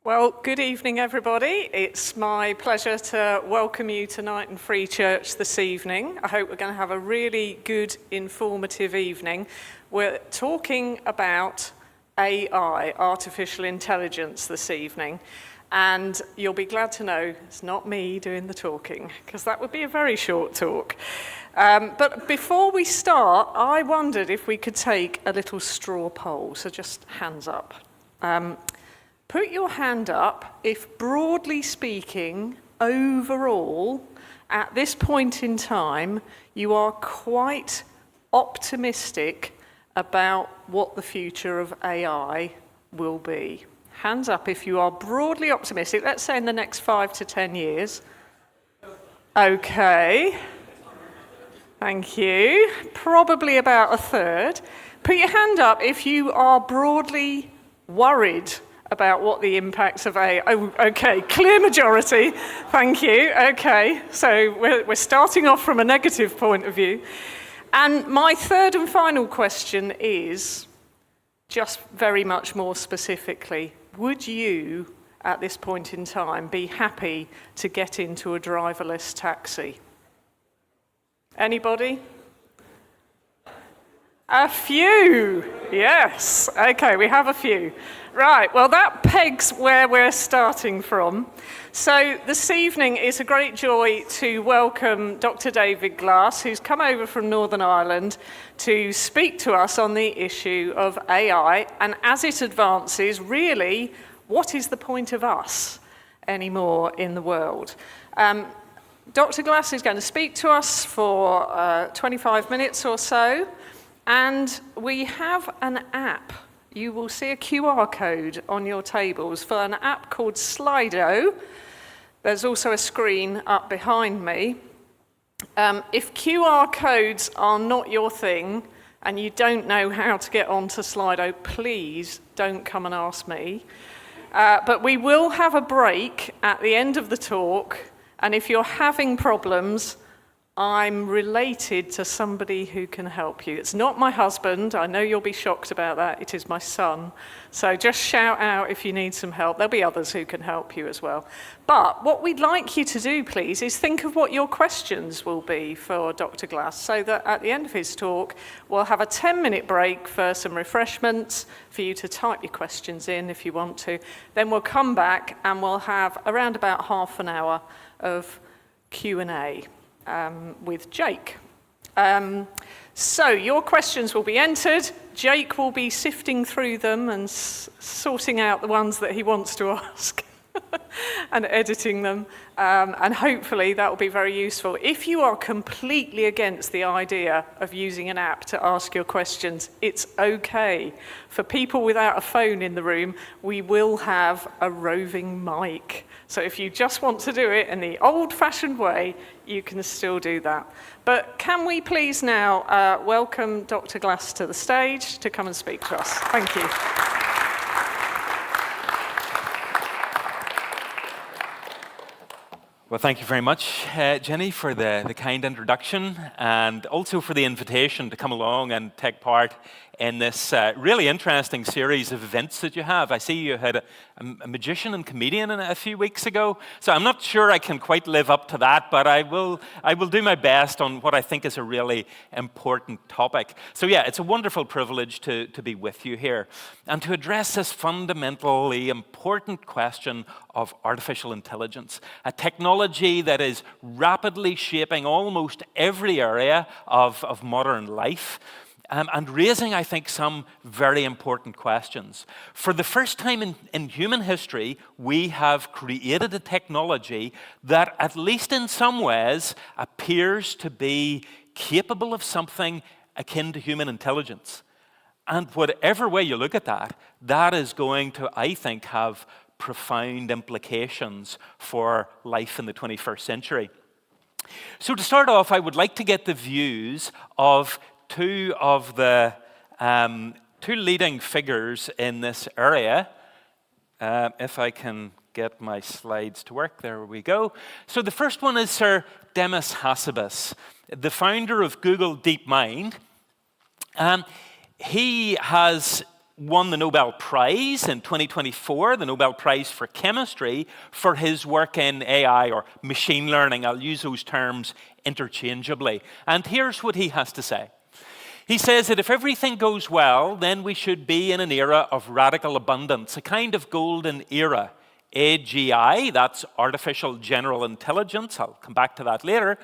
Well, good evening, everybody. It's my pleasure to welcome you to Knighton Free Church this evening. I hope we're going to have a really good, informative evening. We're talking about AI, artificial intelligence, this evening. And you'll be glad to know it's not me doing the talking, because that would be a very short talk. But before we start, I wondered if we could take a little straw poll, so just hands up. Put your hand up if, broadly speaking, overall, at this point in time, you are quite optimistic about what the future of AI will be. Hands up if you are broadly optimistic, let's say in the next 5 to 10 years. Okay. Thank you. Probably about a third. Put your hand up if you are broadly worried about what the impacts of AI... Oh, okay, clear majority. Thank you. Okay, so we're starting off from a negative point of view. And my third and final question is, just very much more specifically, would you, at this point in time, be happy to get into a driverless taxi? Anybody? A few, yes. Okay, we have a few. Right, well, that pegs where we're starting from. So this evening is a great joy to welcome Dr. David Glass, who's come over from Northern Ireland to speak to us on the issue of AI, and as it advances, really, what is the point of us anymore in the world? Dr. Glass is going to speak to us for 25 minutes or so, and we have an app. You will see a QR code on your tables for an app called Slido. There's also a screen up behind me. If QR codes are not your thing and you don't know how to get onto Slido, please don't come and ask me. But we will have a break at the end of the talk, and if you're having problems, I'm related to somebody who can help you. It's not my husband. I know you'll be shocked about that. It is my son. So just shout out if you need some help. There'll be others who can help you as well. But what we'd like you to do, please, is think of what your questions will be for Dr. Glass, so that at the end of his talk, we'll have a 10-minute break for some refreshments, for you to type your questions in if you want to. Then we'll come back and we'll have around about half an hour of Q&A. With Jake. So your questions will be entered. Jake will be sifting through them and sorting out the ones that he wants to ask and editing them. And hopefully that will be very useful. If you are completely against the idea of using an app to ask your questions, it's okay. For people without a phone in the room, we will have a roving mic. So if you just want to do it in the old-fashioned way, you can still do that. But can we please now welcome Dr. Glass to the stage to come and speak to us. Thank you. Well, thank you very much, Jenny, for the kind introduction, and also for the invitation to come along and take part in this really interesting series of events that you have. I see you had a magician and comedian a few weeks ago, so I'm not sure I can quite live up to that, but I will do my best on what I think is a really important topic. So yeah, it's a wonderful privilege to be with you here and to address this fundamentally important question of artificial intelligence, a technology that is rapidly shaping almost every area of modern life. And raising, I think, some very important questions. For the first time in human history, we have created a technology that, at least in some ways, appears to be capable of something akin to human intelligence. And whatever way you look at that, that is going to, I think, have profound implications for life in the 21st century. So to start off, I would like to get the views of two of the two leading figures in this area. If I can get my slides to work, there we go. So the first one is Sir Demis Hassabis, the founder of Google DeepMind. He has won the Nobel Prize in 2024, the Nobel Prize for Chemistry, for his work in AI or machine learning. I'll use those terms interchangeably. And here's what he has to say. He says that if everything goes well, then we should be in an era of radical abundance, a kind of golden era. AGI, that's artificial general intelligence, I'll come back to that later,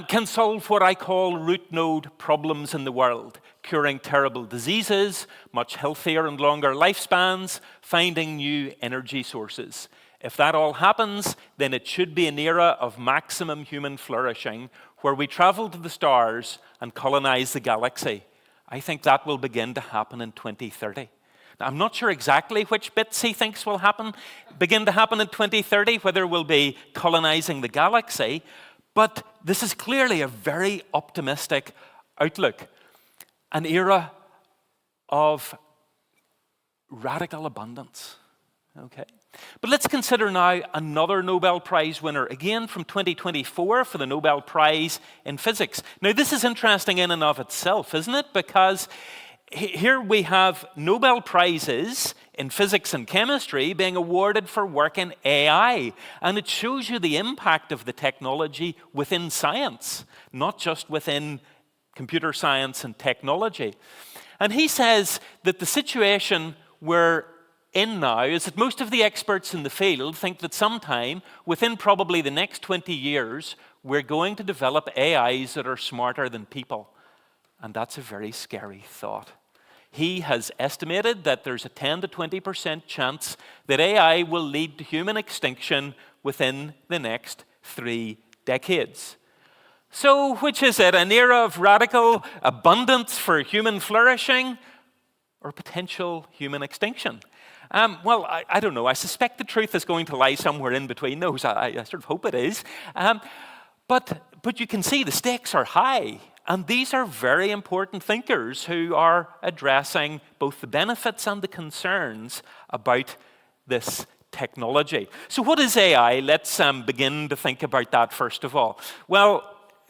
can solve what I call root node problems in the world, curing terrible diseases, much healthier and longer lifespans, finding new energy sources. If that all happens, then it should be an era of maximum human flourishing where we travel to the stars and colonize the galaxy. I think that will begin to happen in 2030. Now, I'm not sure exactly which bits he thinks will begin to happen in 2030, whether we'll be colonizing the galaxy, but this is clearly a very optimistic outlook. An era of radical abundance. Okay. But let's consider now another Nobel Prize winner, again from 2024 for the Nobel Prize in Physics. Now, this is interesting in and of itself, isn't it? Because here we have Nobel Prizes in physics and chemistry being awarded for work in AI. And it shows you the impact of the technology within science, not just within computer science and technology. And he says that the situation we're in now is that most of the experts in the field think that sometime within probably the next 20 years, we're going to develop AIs that are smarter than people. And that's a very scary thought. He has estimated that there's a 10 to 20% chance that AI will lead to human extinction within the next 3 decades. So, which is it? An era of radical abundance for human flourishing or potential human extinction? Well, I don't know. I suspect the truth is going to lie somewhere in between those. I sort of hope it is. But you can see the stakes are high. And these are very important thinkers who are addressing both the benefits and the concerns about this technology. So what is AI? Let's begin to think about that first of all. Well,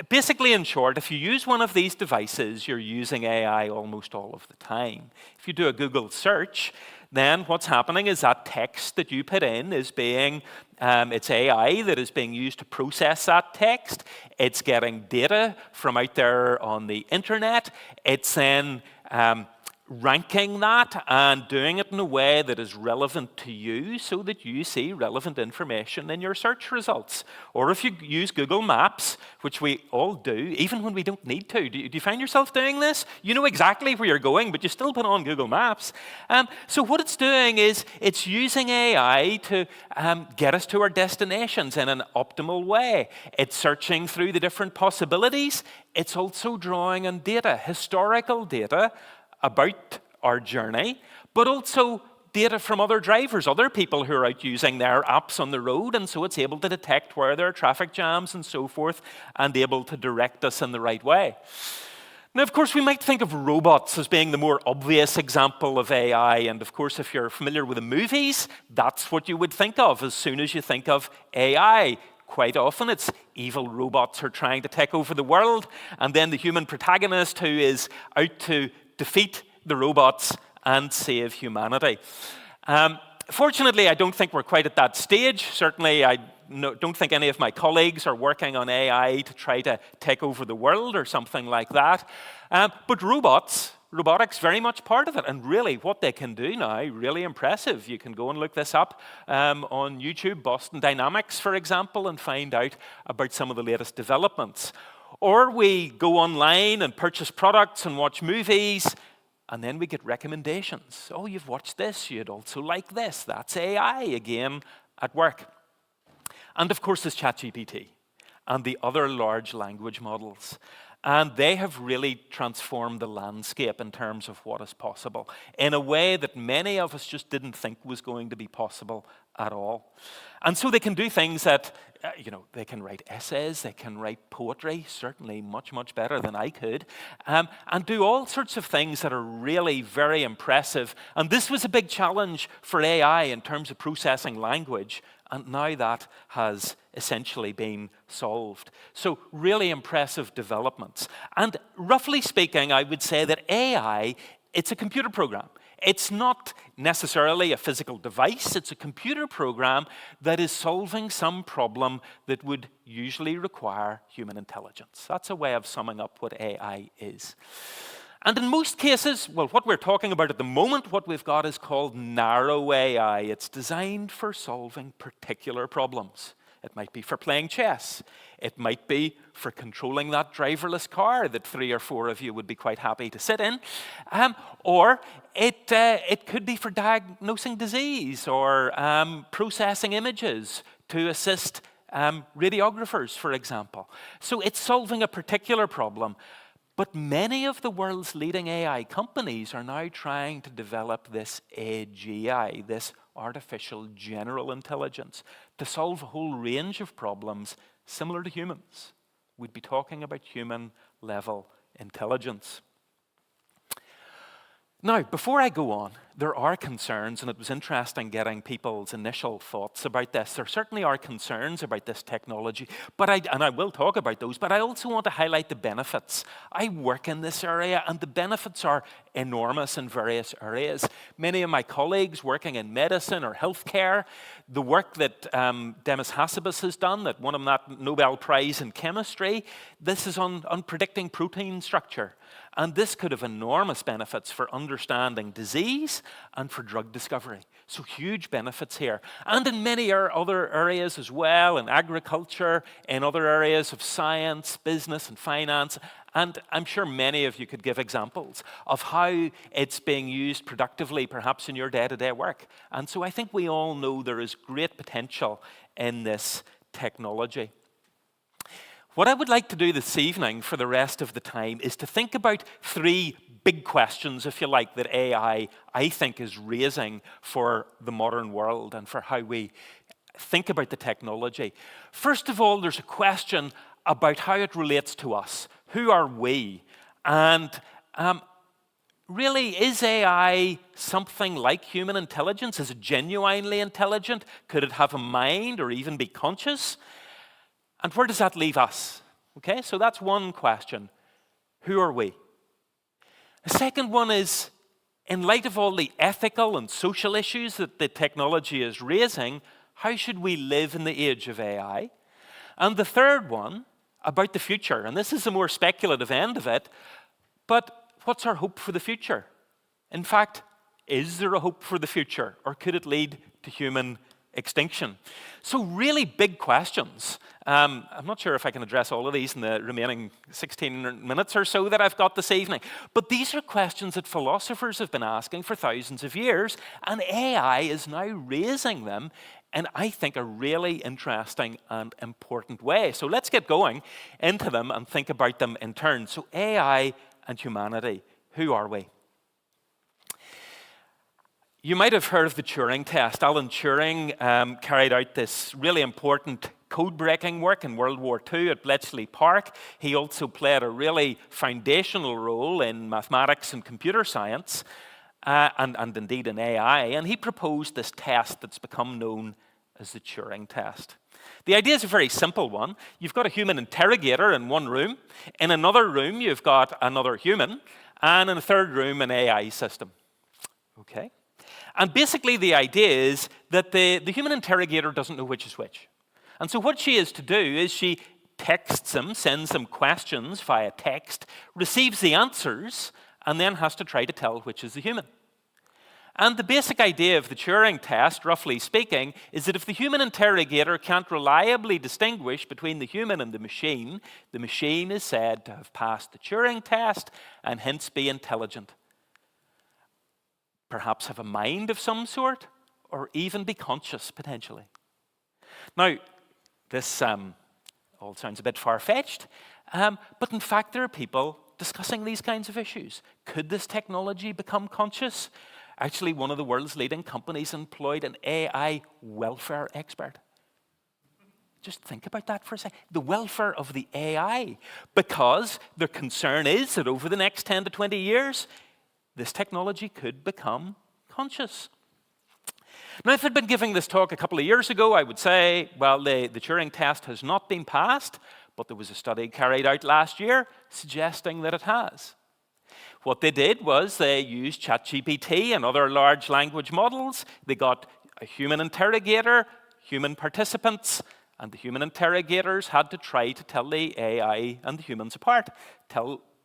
basically, in short, if you use one of these devices, you're using AI almost all of the time. If you do a Google search, then what's happening is that text that you put in is being, it's AI that is being used to process that text. It's getting data from out there on the internet. It's then ranking that and doing it in a way that is relevant to you so that you see relevant information in your search results. Or if you use Google Maps, which we all do, even when we don't need to. Do you find yourself doing this? You know exactly where you're going, but you still put on Google Maps. So what it's doing is it's using AI to get us to our destinations in an optimal way. It's searching through the different possibilities. It's also drawing on data, historical data, about our journey, but also data from other drivers, other people who are out using their apps on the road, and so it's able to detect where there are traffic jams and so forth, and able to direct us in the right way. Now, of course, we might think of robots as being the more obvious example of AI, and of course, if you're familiar with the movies, that's what you would think of as soon as you think of AI. Quite often, it's evil robots who are trying to take over the world, and then the human protagonist who is out to defeat the robots and save humanity. Fortunately, I don't think we're quite at that stage. Certainly, I don't think any of my colleagues are working on AI to try to take over the world or something like that. But robotics, very much part of it. And really, what they can do now, really impressive. You can go and look this up on YouTube, Boston Dynamics, for example, and find out about some of the latest developments. Or we go online and purchase products and watch movies, and then we get recommendations. Oh, you've watched this, you'd also like this. That's AI again at work. And of course, there's ChatGPT and the other large language models. And they have really transformed the landscape in terms of what is possible in a way that many of us just didn't think was going to be possible at all. And so they can do things that, they can write essays, they can write poetry, certainly much, much better than I could, and do all sorts of things that are really very impressive. And this was a big challenge for AI in terms of processing language. And now that has essentially been solved. So really impressive developments. And roughly speaking, I would say that AI, it's a computer program. It's not necessarily a physical device, it's a computer program that is solving some problem that would usually require human intelligence. That's a way of summing up what AI is. And in most cases, well, what we're talking about at the moment, what we've got is called narrow AI. It's designed for solving particular problems. It might be for playing chess. It might be for controlling that driverless car that 3 or 4 of you would be quite happy to sit in. Or it could be for diagnosing disease or processing images to assist radiographers, for example. So it's solving a particular problem. But many of the world's leading AI companies are now trying to develop this AGI, this artificial general intelligence, to solve a whole range of problems similar to humans. We'd be talking about human-level intelligence. Now, before I go on, there are concerns, and it was interesting getting people's initial thoughts about this. There certainly are concerns about this technology, and I will talk about those, but I also want to highlight the benefits. I work in this area, and the benefits are enormous in various areas. Many of my colleagues working in medicine or healthcare, the work that Demis Hassabis has done, that won him that Nobel Prize in chemistry, this is on predicting protein structure. And this could have enormous benefits for understanding disease and for drug discovery. So huge benefits here. And in many other areas as well, in agriculture, in other areas of science, business, and finance. And I'm sure many of you could give examples of how it's being used productively, perhaps in your day-to-day work. And so I think we all know there is great potential in this technology. What I would like to do this evening for the rest of the time is to think about 3 big questions, if you like, that AI, I think, is raising for the modern world and for how we think about the technology. First of all, there's a question about how it relates to us. Who are we? And really, is AI something like human intelligence? Is it genuinely intelligent? Could it have a mind or even be conscious? And where does that leave us? Okay, so that's one question. Who are we? The second one is, in light of all the ethical and social issues that the technology is raising, how should we live in the age of AI? And the third one, about the future, and this is the more speculative end of it, but what's our hope for the future? In fact, is there a hope for the future, or could it lead to human extinction? So really big questions. I'm not sure if I can address all of these in the remaining 16 minutes or so that I've got this evening. But these are questions that philosophers have been asking for thousands of years, and AI is now raising them in, I think, a really interesting and important way. So let's get going into them and think about them in turn. So AI and humanity, who are we? You might have heard of the Turing test. Alan Turing carried out this really important code-breaking work in World War II at Bletchley Park. He also played a really foundational role in mathematics and computer science, and indeed in AI. And he proposed this test that's become known as the Turing test. The idea is a very simple one. You've got a human interrogator in one room. In another room, you've got another human. And in a third room, an AI system. Okay? And basically, the idea is that the human interrogator doesn't know which is which. And so what she is to do is she texts him, sends him questions via text, receives the answers, and then has to try to tell which is the human. And the basic idea of the Turing test, roughly speaking, is that if the human interrogator can't reliably distinguish between the human and the machine is said to have passed the Turing test and hence be intelligent. Perhaps have a mind of some sort, or even be conscious, potentially. Now, this all sounds a bit far-fetched, but in fact there are people discussing these kinds of issues. Could this technology become conscious? Actually, one of the world's leading companies employed an AI welfare expert. Just think about that for a second. The welfare of the AI, because their concern is that over the next 10 to 20 years, this technology could become conscious. Now, if I'd been giving this talk a couple of years ago, I would say, well, the Turing test has not been passed, but there was a study carried out last year suggesting that it has. What they did was they used ChatGPT and other large language models. They got a human interrogator, human participants, and the human interrogators had to try to tell the AI and the humans apart,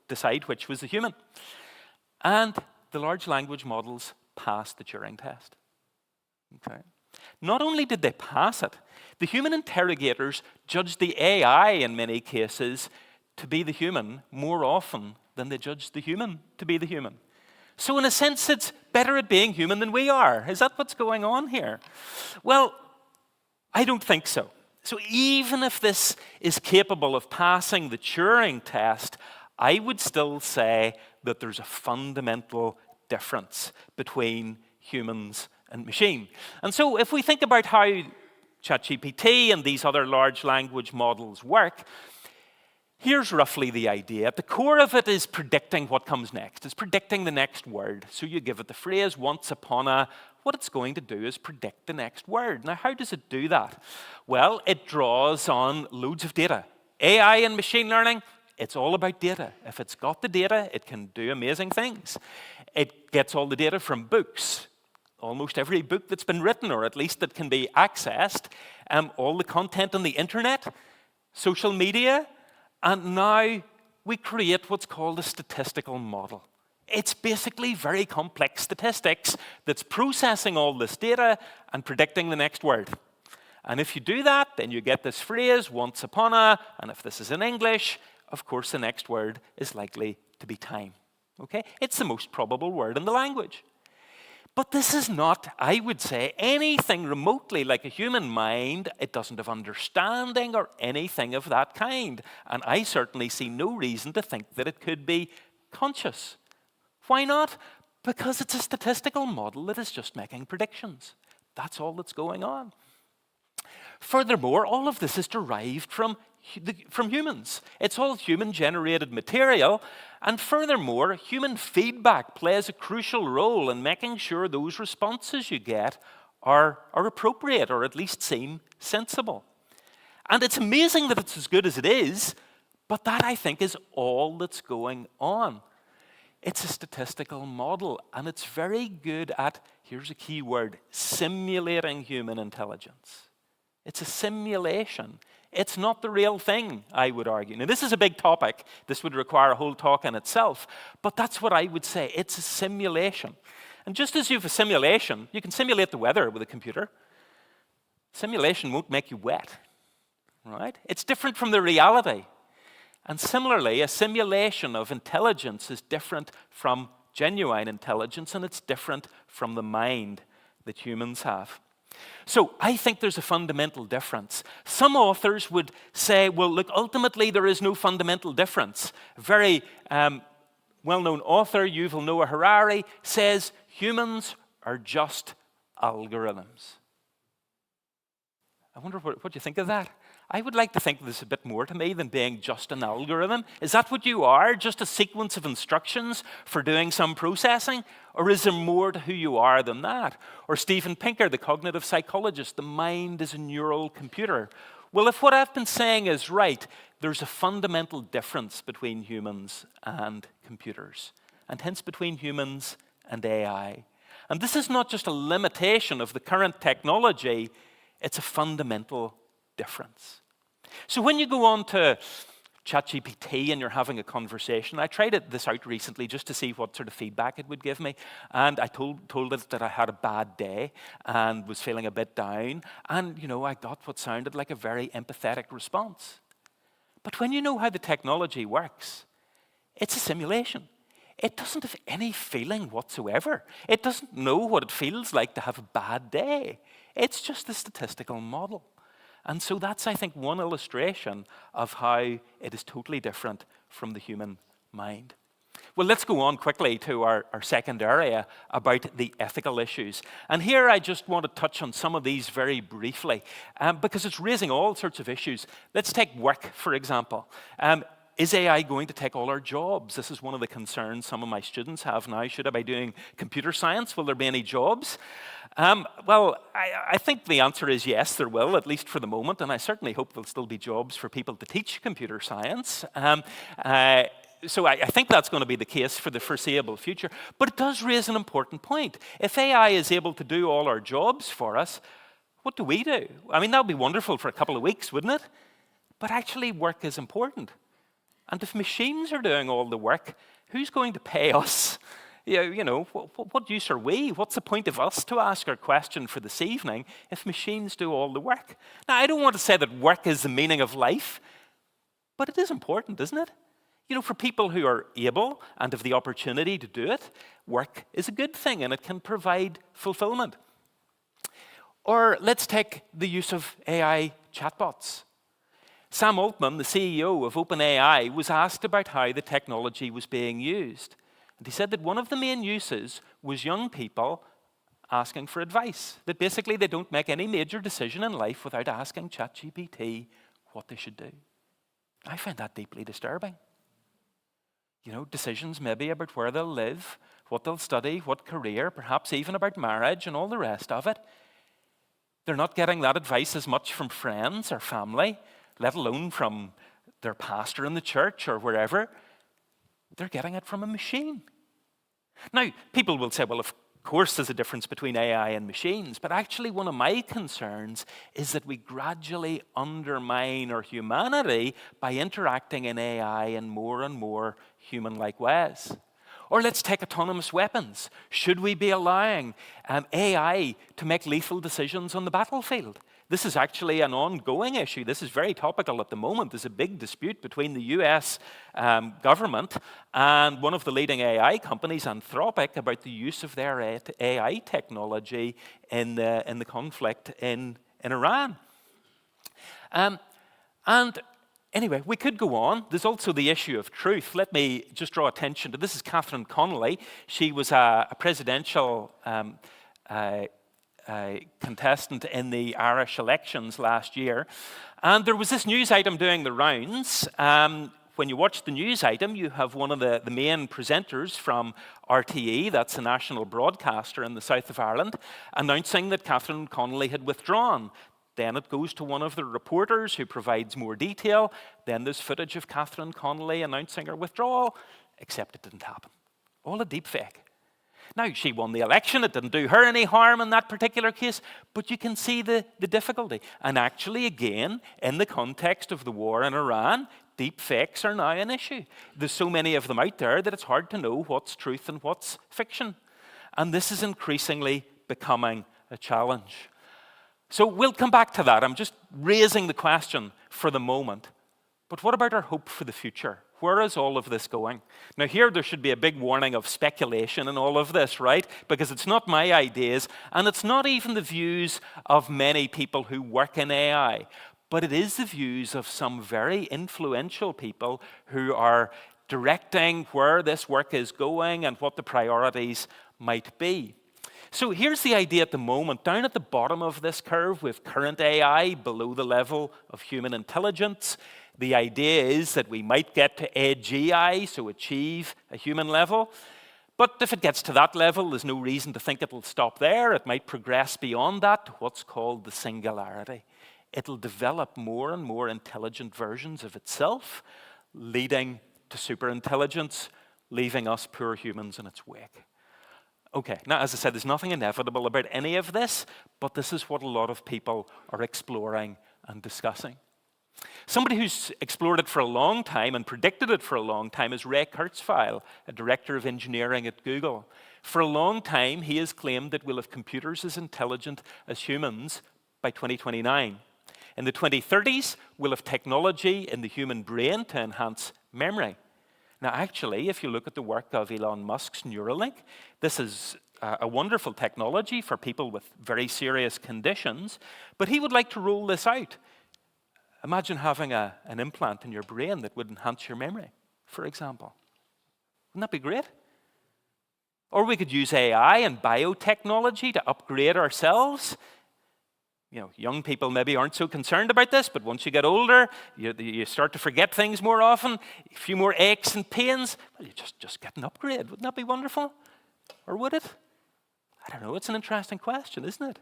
decide which was the human. And the large language models passed the Turing test. Okay. Not only did they pass it, the human interrogators judged the AI in many cases to be the human more often than they judged the human to be the human. So in a sense, it's better at being human than we are. Is that what's going on here? Well, I don't think so. So even if this is capable of passing the Turing test, I would still say that there's a fundamental difference between humans and machine. And so if we think about how ChatGPT and these other large language models work, here's roughly the idea. At the core of it is predicting what comes next. It's predicting the next word. So you give it the phrase once upon a, what it's going to do is predict the next word. Now, how does it do that? Well, it draws on loads of data. AI and machine learning, it's all about data. If it's got the data, it can do amazing things. It gets all the data from books. Almost every book that's been written, or at least that can be accessed, all the content on the internet, social media, and now we create what's called a statistical model. It's basically very complex statistics that's processing all this data and predicting the next word. And if you do that, then you get this phrase, once upon a, and if this is in English, of course the next word is likely to be time. Okay? It's the most probable word in the language. But this is not, I would say, anything remotely like a human mind. It doesn't have understanding or anything of that kind. And I certainly see no reason to think that it could be conscious. Why not? Because it's a statistical model that is just making predictions. That's all that's going on. Furthermore, all of this is derived from humans. It's all human-generated material. And furthermore, human feedback plays a crucial role in making sure those responses you get are appropriate, or at least seem sensible. And it's amazing that it's as good as it is, but that, I think, is all that's going on. It's a statistical model, and it's very good at, here's a key word, simulating human intelligence. It's a simulation. It's not the real thing, I would argue. Now, this is a big topic. This would require a whole talk in itself. But that's what I would say. It's a simulation. And just as you have a simulation, you can simulate the weather with a computer. Simulation won't make you wet, right? It's different from the reality. And similarly, a simulation of intelligence is different from genuine intelligence, and it's different from the mind that humans have. So I think there's a fundamental difference. Some authors would say, well, look, ultimately there is no fundamental difference. A very well-known author, Yuval Noah Harari, says humans are just algorithms. I wonder what you think of that. I would like to think there's a bit more to me than being just an algorithm. Is that what you are, just a sequence of instructions for doing some processing? Or is there more to who you are than that? Or Steven Pinker, the cognitive psychologist, the mind is a neural computer. Well, if what I've been saying is right, there's a fundamental difference between humans and computers, and hence between humans and AI. And this is not just a limitation of the current technology, it's a fundamental difference. So when you go on to ChatGPT and you're having a conversation, I tried this out recently just to see what sort of feedback it would give me, and I told it that I had a bad day and was feeling a bit down, and I got what sounded like a very empathetic response. But when you know how the technology works, it's a simulation. It doesn't have any feeling whatsoever. It doesn't know what it feels like to have a bad day. It's just a statistical model. And so that's, I think, one illustration of how it is totally different from the human mind. Well, let's go on quickly to our second area about the ethical issues. And here I just want to touch on some of these very briefly, because it's raising all sorts of issues. Let's take work, for example. Is AI going to take all our jobs? This is one of the concerns some of my students have now. Should I be doing computer science? Will there be any jobs? Well, I think the answer is yes, there will, at least for the moment, and I certainly hope there'll still be jobs for people to teach computer science. So I think that's going to be the case for the foreseeable future. But it does raise an important point. If AI is able to do all our jobs for us, what do we do? I mean, that would be wonderful for a couple of weeks, wouldn't it? But actually, work is important. And if machines are doing all the work, who's going to pay us? What use are we? What's the point of us to ask our question for this evening if machines do all the work? Now, I don't want to say that work is the meaning of life, but it is important, isn't it? For people who are able and have the opportunity to do it, work is a good thing and it can provide fulfillment. Or let's take the use of AI chatbots. Sam Altman, the CEO of OpenAI, was asked about how the technology was being used. And he said that one of the main uses was young people asking for advice, that basically they don't make any major decision in life without asking ChatGPT what they should do. I find that deeply disturbing. Decisions maybe about where they'll live, what they'll study, what career, perhaps even about marriage and all the rest of it. They're not getting that advice as much from friends or family, let alone from their pastor in the church or wherever. They're getting it from a machine. Now, people will say, well, of course there's a difference between AI and machines, but actually one of my concerns is that we gradually undermine our humanity by interacting in AI in more and more human-like ways. Or let's take autonomous weapons. Should we be allowing AI to make lethal decisions on the battlefield? This is actually an ongoing issue. This is very topical at the moment. There's a big dispute between the US government and one of the leading AI companies, Anthropic, about the use of their AI technology in the conflict in Iran. And anyway, we could go on. There's also the issue of truth. Let me just draw attention to this. Is Catherine Connolly. She was a presidential contestant in the Irish elections last year. And there was this news item doing the rounds. When you watch the news item, you have one of the main presenters from RTE, that's a national broadcaster in the south of Ireland, announcing that Catherine Connolly had withdrawn. Then it goes to one of the reporters who provides more detail. Then there's footage of Catherine Connolly announcing her withdrawal, except it didn't happen. All a deep fake. Now, she won the election. It didn't do her any harm in that particular case, but you can see the difficulty. And actually, again, in the context of the war in Iran, deep fakes are now an issue. There's so many of them out there that it's hard to know what's truth and what's fiction. And this is increasingly becoming a challenge. So we'll come back to that. I'm just raising the question for the moment. But what about our hope for the future? Where is all of this going? Now here there should be a big warning of speculation in all of this, right? Because it's not my ideas, and it's not even the views of many people who work in AI, but it is the views of some very influential people who are directing where this work is going and what the priorities might be. So here's the idea at the moment. Down at the bottom of this curve, with current AI below the level of human intelligence. The idea is that we might get to AGI, so achieve a human level. But if it gets to that level, there's no reason to think it'll stop there. It might progress beyond that to what's called the singularity. It'll develop more and more intelligent versions of itself, leading to superintelligence, leaving us poor humans in its wake. Okay, now as I said, there's nothing inevitable about any of this, but this is what a lot of people are exploring and discussing. Somebody who's explored it for a long time and predicted it for a long time is Ray Kurzweil, a director of engineering at Google. For a long time, he has claimed that we'll have computers as intelligent as humans by 2029. In the 2030s, we'll have technology in the human brain to enhance memory. Now, actually, if you look at the work of Elon Musk's Neuralink, this is a wonderful technology for people with very serious conditions, but he would like to roll this out. Imagine having an implant in your brain that would enhance your memory, for example. Wouldn't that be great? Or we could use AI and biotechnology to upgrade ourselves. You know, young people maybe aren't so concerned about this, but once you get older, you start to forget things more often, a few more aches and pains. Well, you just get an upgrade. Wouldn't that be wonderful? Or would it? I don't know. It's an interesting question, isn't it?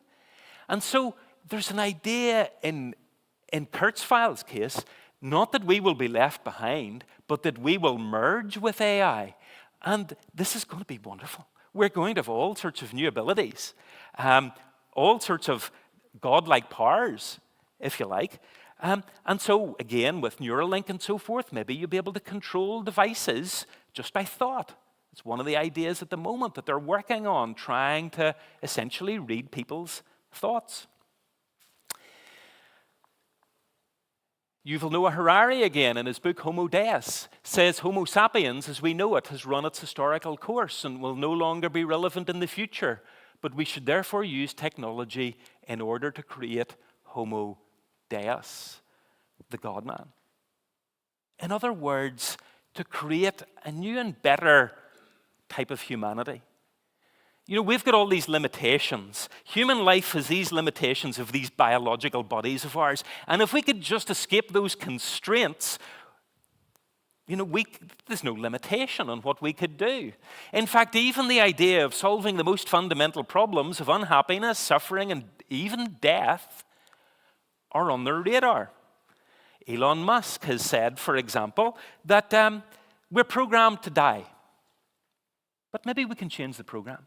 And so there's an idea in Kurzweil's case, Not that we will be left behind, but that we will merge with AI. And this is going to be wonderful. We're going to have all sorts of new abilities, all sorts of godlike powers, if you like. And so, again, with Neuralink and so forth, maybe you'll be able to control devices just by thought. It's one of the ideas at the moment that they're working on, trying to essentially read people's thoughts. Yuval Noah Harari, again, in his book Homo Deus, says Homo sapiens, as we know it, has run its historical course and will no longer be relevant in the future. But we should therefore use technology in order to create Homo Deus, the God-man. In other words, to create a new and better type of humanity. You know, we've got all these limitations. Human life has these limitations of these biological bodies of ours. And if we could just escape those constraints, you know, there's no limitation on what we could do. In fact, even the idea of solving the most fundamental problems of unhappiness, suffering, and even death are on their radar. Elon Musk has said, for example, that we're programmed to die. But maybe we can change the program.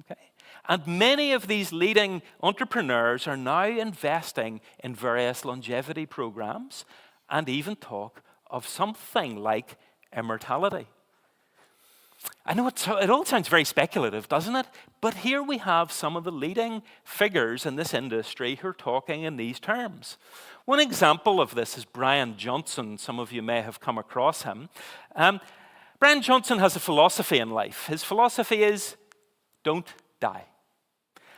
Okay? And many of these leading entrepreneurs are now investing in various longevity programs and even talk of something like immortality. I know it all sounds very speculative, doesn't it? But here we have some of the leading figures in this industry who are talking in these terms. One example of this is Brian Johnson. Some of you may have come across him. Brian Johnson has a philosophy in life. His philosophy is, don't die.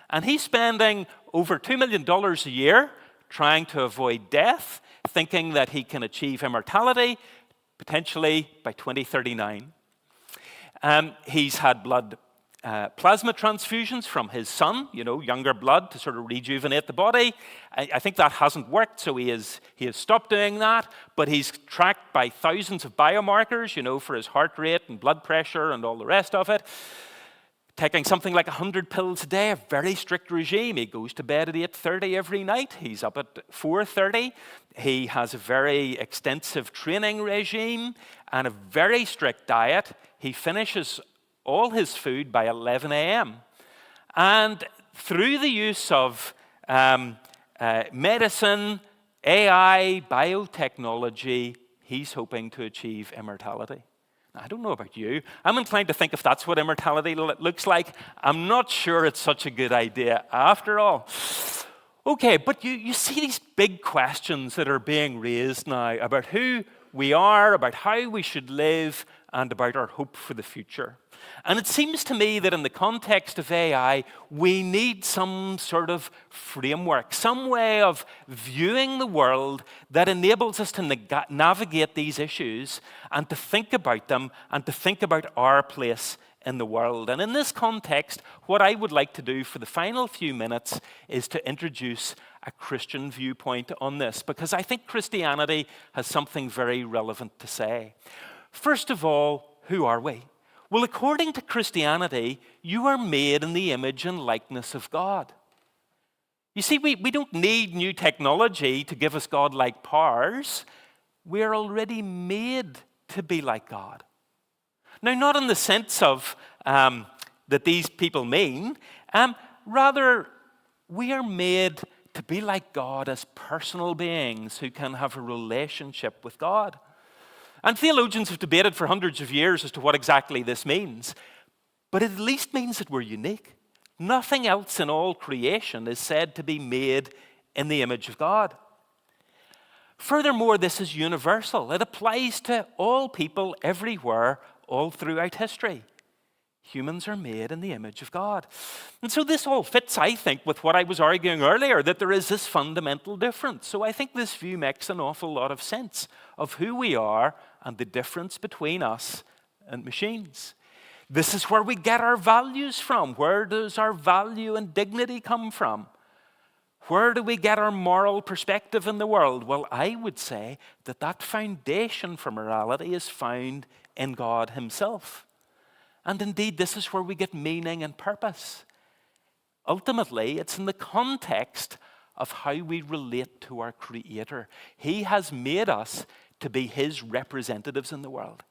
And he's spending over $2 million a year trying to avoid death, thinking that he can achieve immortality, potentially by 2039. He's had blood plasma transfusions from his son, you know, younger blood to sort of rejuvenate the body. I think that hasn't worked, so he has stopped doing that, but he's tracked by thousands of biomarkers, you know, for his heart rate and blood pressure and all the rest of it. Taking something like 100 pills a day, a very strict regime. He goes to bed at 8:30 every night. He's up at 4:30. He has a very extensive training regime and a very strict diet. He finishes all his food by 11 a.m. And through the use of medicine, AI, biotechnology, he's hoping to achieve immortality. Now, I don't know about you. I'm inclined to think if that's what immortality looks like, I'm not sure it's such a good idea after all. Okay, but you see these big questions that are being raised now about who we are, about how we should live, and about our hope for the future. And it seems to me that in the context of AI, we need some sort of framework, some way of viewing the world that enables us to navigate these issues and to think about them and to think about our place in the world. And in this context, what I would like to do for the final few minutes is to introduce a Christian viewpoint on this, because I think Christianity has something very relevant to say. First of all, who are we? Well, according to Christianity, you are made in the image and likeness of God. You see, we don't need new technology to give us God-like powers. We're already made to be like God. Now, not in the sense of that these people mean, rather, we are made to be like God as personal beings who can have a relationship with God. And theologians have debated for hundreds of years as to what exactly this means. But it at least means that we're unique. Nothing else in all creation is said to be made in the image of God. Furthermore, this is universal. It applies to all people everywhere, all throughout history. Humans are made in the image of God. And so this all fits, I think, with what I was arguing earlier, that there is this fundamental difference. So I think this view makes an awful lot of sense of who we are and the difference between us and machines. This is where we get our values from. Where does our value and dignity come from? Where do we get our moral perspective in the world? Well, I would say that that foundation for morality is found in God himself. And indeed, this is where we get meaning and purpose. Ultimately, it's in the context of how we relate to our Creator. He has made us to be His representatives in the world.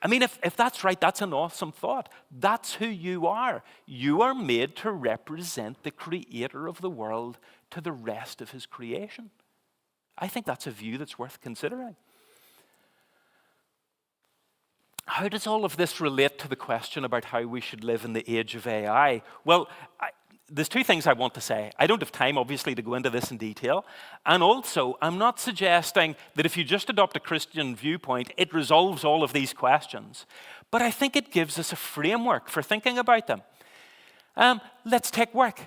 I mean, if that's right, that's an awesome thought. That's who you are. You are made to represent the Creator of the world to the rest of His creation. I think that's a view that's worth considering. How does all of this relate to the question about how we should live in the age of AI? Well, there's two things I want to say. I don't have time, obviously, to go into this in detail. And also, I'm not suggesting that if you just adopt a Christian viewpoint, it resolves all of these questions. But I think it gives us a framework for thinking about them. Let's take work.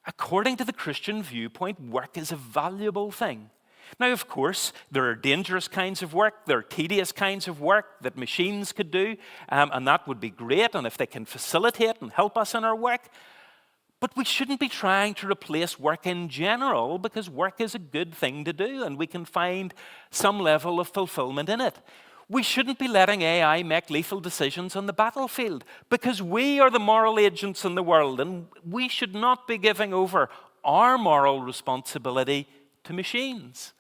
According to the Christian viewpoint, work is a valuable thing. Now, of course, there are dangerous kinds of work, there are tedious kinds of work that machines could do, and that would be great, and if they can facilitate and help us in our work. But we shouldn't be trying to replace work in general, because work is a good thing to do, and we can find some level of fulfillment in it. We shouldn't be letting AI make lethal decisions on the battlefield, because we are the moral agents in the world, and we should not be giving over our moral responsibility to machines.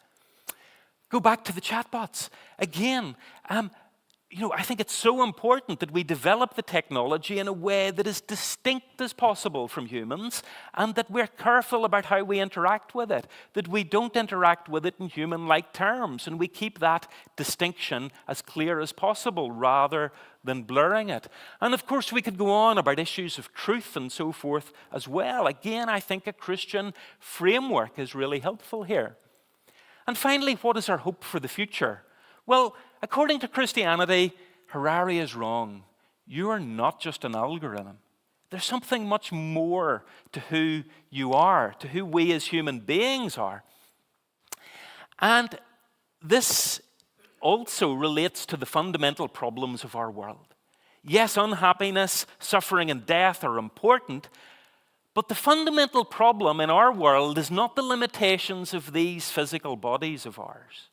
Go back to the chatbots. Again, I think it's so important that we develop the technology in a way that is distinct as possible from humans, and that we're careful about how we interact with it, that we don't interact with it in human-like terms, and we keep that distinction as clear as possible rather than blurring it. And of course, we could go on about issues of truth and so forth as well. Again, I think a Christian framework is really helpful here. And finally, what is our hope for the future? Well, according to Christianity, Harari is wrong. You are not just an algorithm. There's something much more to who you are, to who we as human beings are. And this also relates to the fundamental problems of our world. Yes, unhappiness, suffering, and death are important, but the fundamental problem in our world is not the limitations of these physical bodies of ours.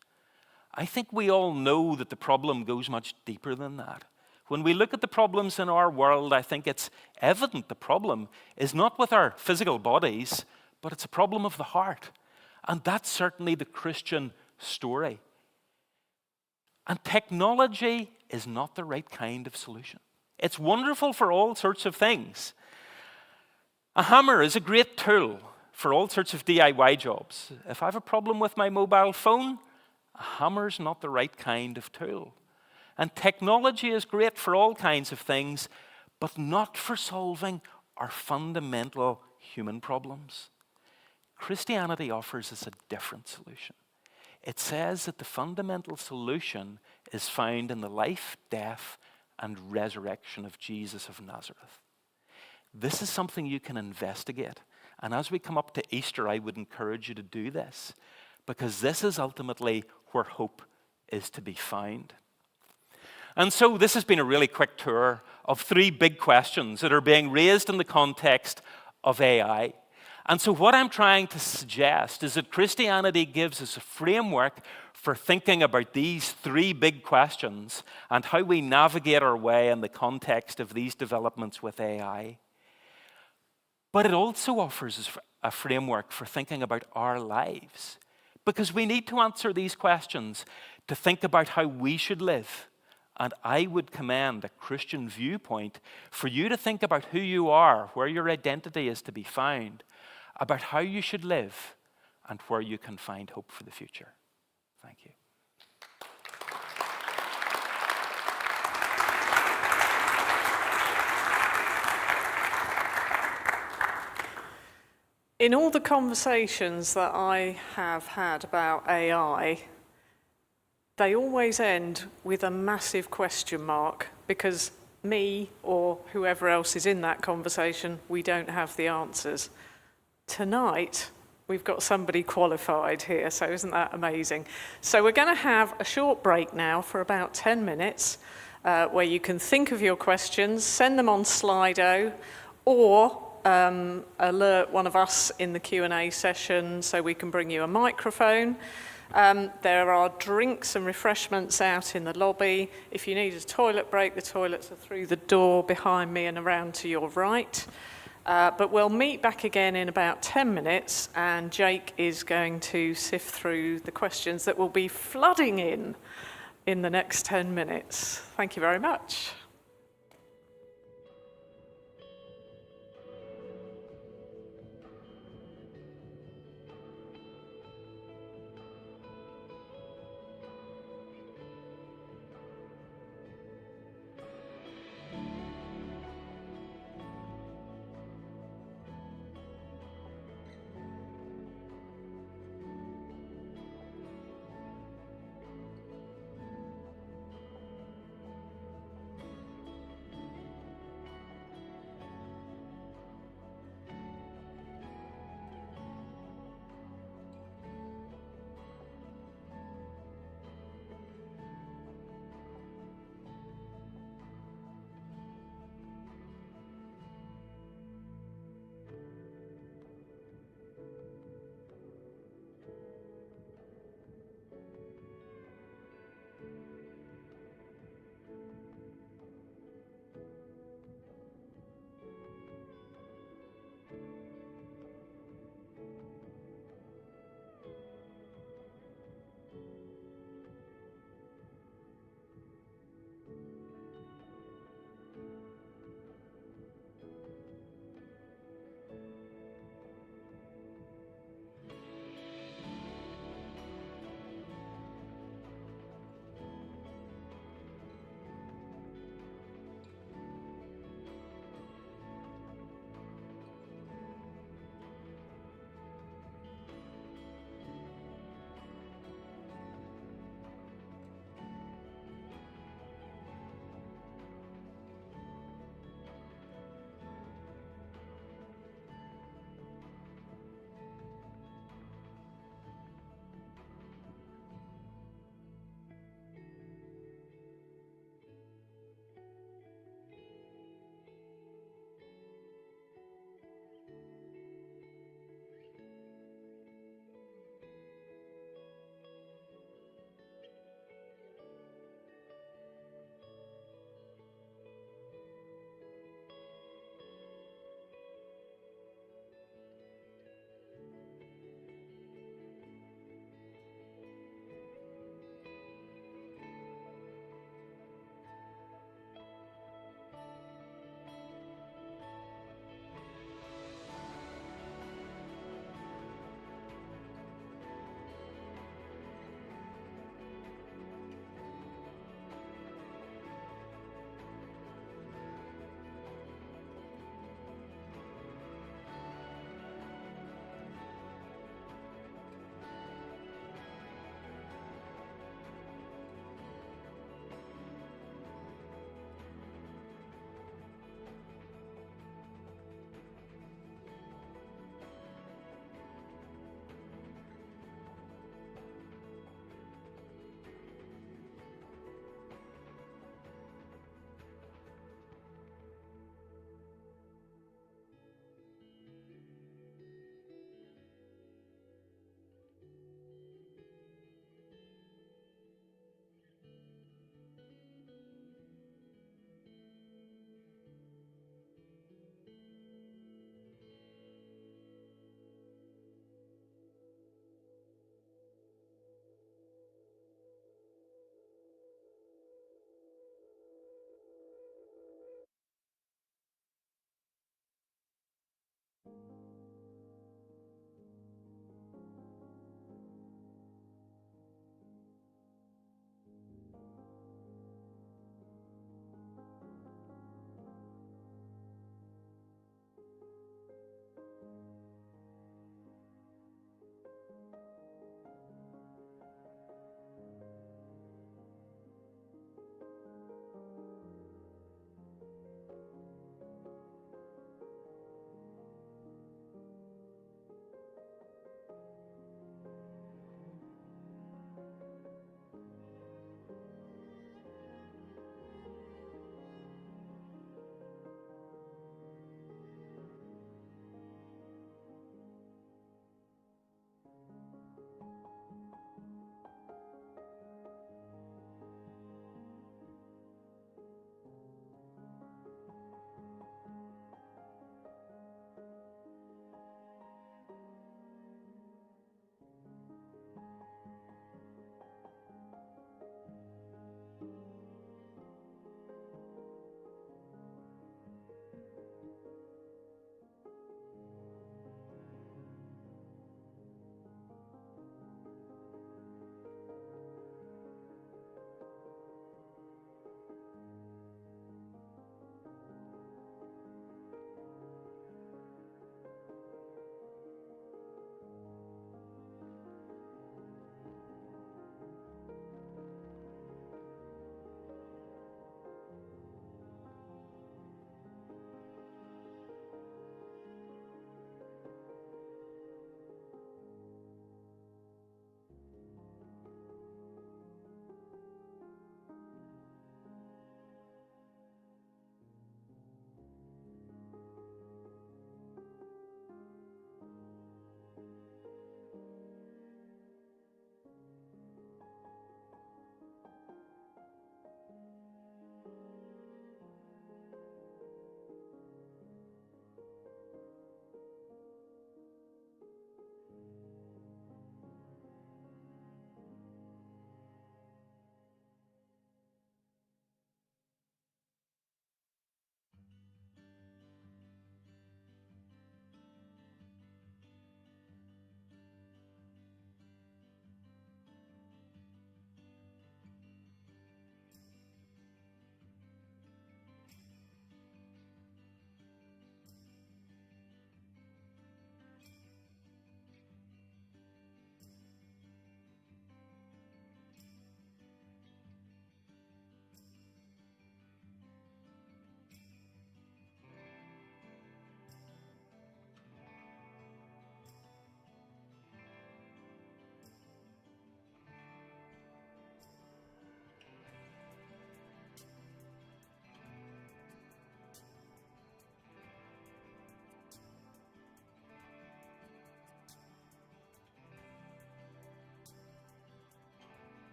I think we all know that the problem goes much deeper than that. When we look at the problems in our world, I think it's evident the problem is not with our physical bodies, but it's a problem of the heart. And that's certainly the Christian story. And technology is not the right kind of solution. It's wonderful for all sorts of things. A hammer is a great tool for all sorts of DIY jobs. If I have a problem with my mobile phone, a hammer's not the right kind of tool. And technology is great for all kinds of things, but not for solving our fundamental human problems. Christianity offers us a different solution. It says that the fundamental solution is found in the life, death, and resurrection of Jesus of Nazareth. This is something you can investigate. And as we come up to Easter, I would encourage you to do this, because this is ultimately where hope is to be found. And so this has been a really quick tour of three big questions that are being raised in the context of AI. And so what I'm trying to suggest is that Christianity gives us a framework for thinking about these three big questions and how we navigate our way in the context of these developments with AI. But it also offers us a framework for thinking about our lives, because we need to answer these questions to think about how we should live. And I would commend a Christian viewpoint for you to think about who you are, where your identity is to be found, about how you should live, and where you can find hope for the future. Thank you. In all the conversations that I have had about AI, they always end with a massive question mark, because me or whoever else is in that conversation, we don't have the answers. Tonight, we've got somebody qualified here, so isn't that amazing? So we're going to have a short break now for about 10 minutes, where you can think of your questions, send them on Slido, or alert one of us in the Q&A session so we can bring you a microphone. There are drinks and refreshments out in the lobby. If you need a toilet break, the toilets are through the door behind me and around to your right. But we'll meet back again in about 10 minutes, and Jake is going to sift through the questions that will be flooding in the next 10 minutes. Thank you very much.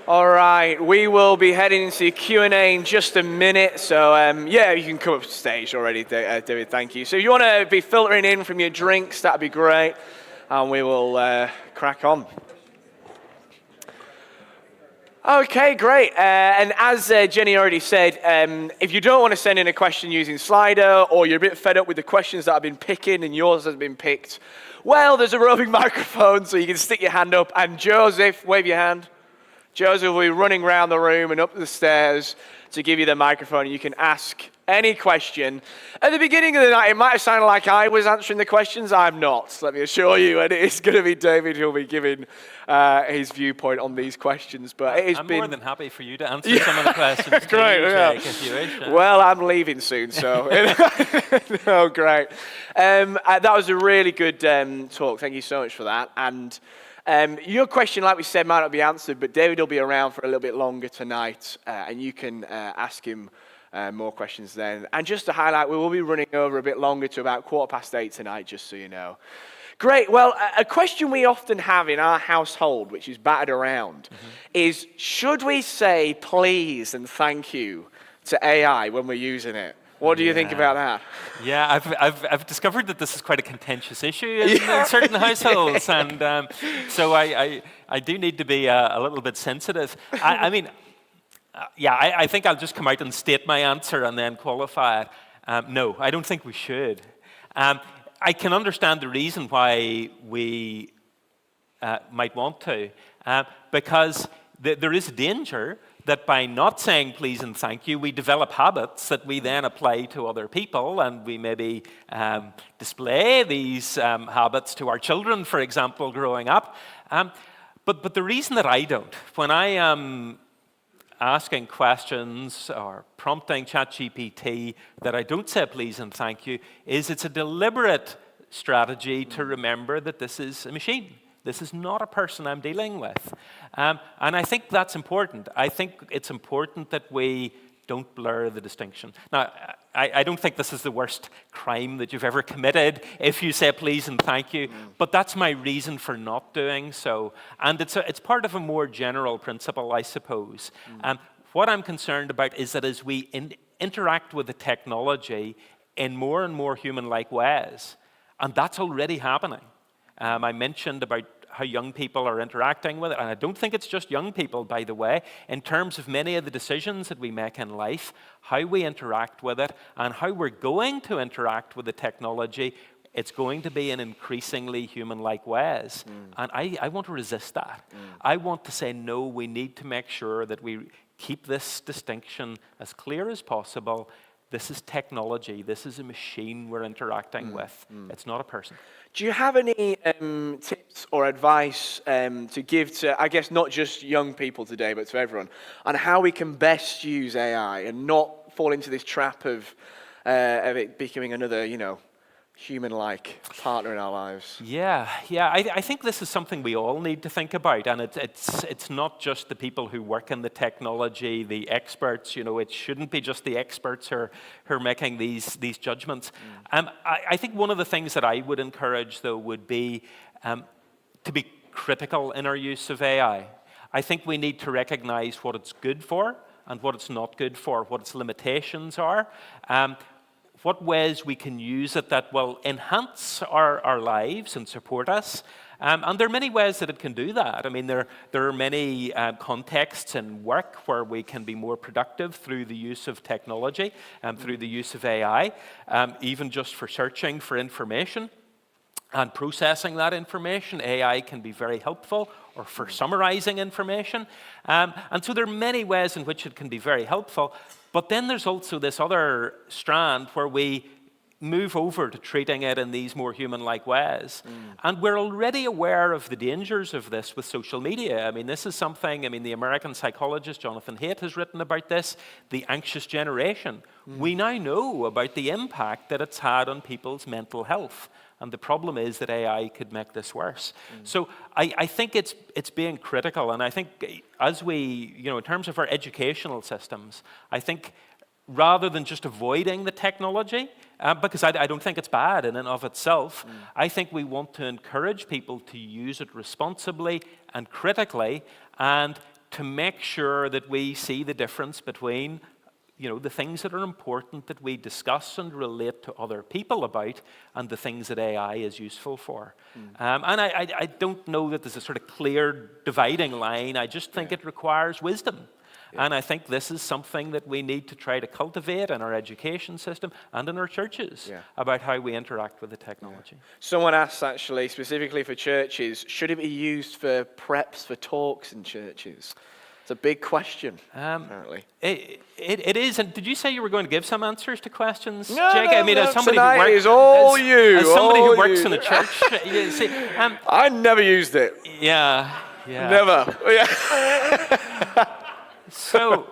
All right, we will be heading into Q&A in just a minute. So, yeah, you can come up to stage already, David, thank you. So if you want to be filtering in from your drinks, that'd be great. And we will crack on. Okay, great. And as Jenny already said, if you don't want to send in a question using Slido, or you're a bit fed up with the questions that I've been picking and yours has been picked, well, there's a roving microphone, so you can stick your hand up. And Joseph, wave your hand. Joseph will be running around the room and up the stairs to give you the microphone, and you can ask any question. At the beginning of the night, it might have sounded like I was answering the questions. I'm not, let me assure you, and it is going to be David who'll be giving his viewpoint on these questions. But it has I'm been more than happy for you to answer some of the questions. Great, yeah. Jake, if you wish. Well, I'm leaving soon, so. Oh, great. That was a really good talk. Thank you so much for that. And your question, like we said, might not be answered, but David will be around for a little bit longer tonight, and you can ask him more questions then. And just to highlight, we will be running over a bit longer to about 8:15 tonight, just so you know. Great. Well, a question we often have in our household, which is battered around, is should we say please and thank you to AI when we're using it? What do you think about that? Yeah, I've discovered that this is quite a contentious issue in certain households, and so I do need to be a little bit sensitive. I mean, I think I'll just come out and state my answer and then qualify it. No, I don't think we should. I can understand the reason why we might want to, because there is a danger that by not saying please and thank you, we develop habits that we then apply to other people, and we maybe display these habits to our children, for example, growing up. But the reason that I don't, when I am asking questions or prompting ChatGPT that I don't say please and thank you, is it's a deliberate strategy to remember that this is a machine. This is not a person I'm dealing with. And I think that's important. I think it's important that we don't blur the distinction. Now, I don't think this is the worst crime that you've ever committed if you say please and thank you, but that's my reason for not doing so. And it's part of a more general principle, I suppose. What I'm concerned about is that as we interact with the technology in more and more human-like ways, and that's already happening. I mentioned about how young people are interacting with it, and I don't think it's just young people, by the way, in terms of many of the decisions that we make in life, how we interact with it, and how we're going to interact with the technology, it's going to be in increasingly human-like ways. And I want to resist that. I want to say, no, we need to make sure that we keep this distinction as clear as possible. This is technology. This is a machine we're interacting with. It's not a person. Do you have any tips or advice to give to, I guess, not just young people today, but to everyone, on how we can best use AI and not fall into this trap of it becoming another, human-like partner in our lives? Yeah. I think this is something we all need to think about, and it's not just the people who work in the technology, the experts. It shouldn't be just the experts who are making these judgments. I think one of the things that I would encourage, though, would be to be critical in our use of AI. I think we need to recognize what it's good for and what it's not good for, what its limitations are. What ways we can use it that will enhance our lives and support us. And there are many ways that it can do that. I mean, there are many contexts in work where we can be more productive through the use of technology and through the use of AI, even just for searching for information and processing that information. AI can be very helpful, or for summarizing information. And so there are many ways in which it can be very helpful. But then there's also this other strand where we move over to treating it in these more human-like ways. And we're already aware of the dangers of this with social media. I mean, this is something, the American psychologist Jonathan Haidt has written about this, the anxious generation. We now know about the impact that it's had on people's mental health. And the problem is that AI could make this worse. So I think it's being critical. And I think as we, in terms of our educational systems, I think rather than just avoiding the technology, because I don't think it's bad in and of itself, I think we want to encourage people to use it responsibly and critically, and to make sure that we see the difference between the things that are important that we discuss and relate to other people about, and the things that AI is useful for. And I don't know that there's a sort of clear dividing line. I just think it requires wisdom. And I think this is something that we need to try to cultivate in our education system and in our churches about how we interact with the technology. Someone asked, actually, specifically for churches, should it be used for preps for talks in churches? It's a big question, apparently. It is. And did you say you were going to give some answers to questions, No, Jake? no, I mean, no, as somebody tonight who works, is all you, as somebody all who works you. in a church, you see, I never used it. yeah. Never. Yeah. So,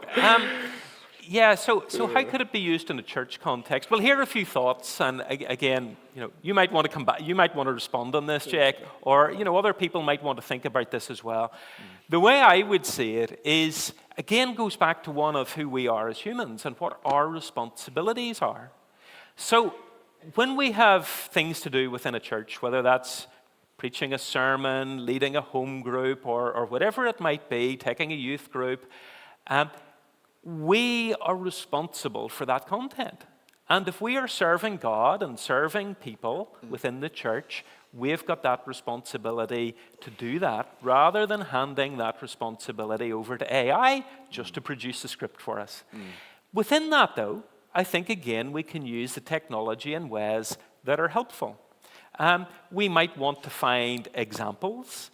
so how could it be used in a church context? Well, here are a few thoughts, and again, you might want to come back, you might want to respond on this, Jake, or other people might want to think about this as well. The way I would see it is, again, goes back to one of who we are as humans and what our responsibilities are. So, when we have things to do within a church, whether that's preaching a sermon, leading a home group, or whatever it might be, taking a youth group, we are responsible for that content. And if we are serving God and serving people within the church, we've got that responsibility to do that, rather than handing that responsibility over to AI just to produce a script for us. Within that, though, I think, again, we can use the technology in ways that are helpful. We might want to find examples.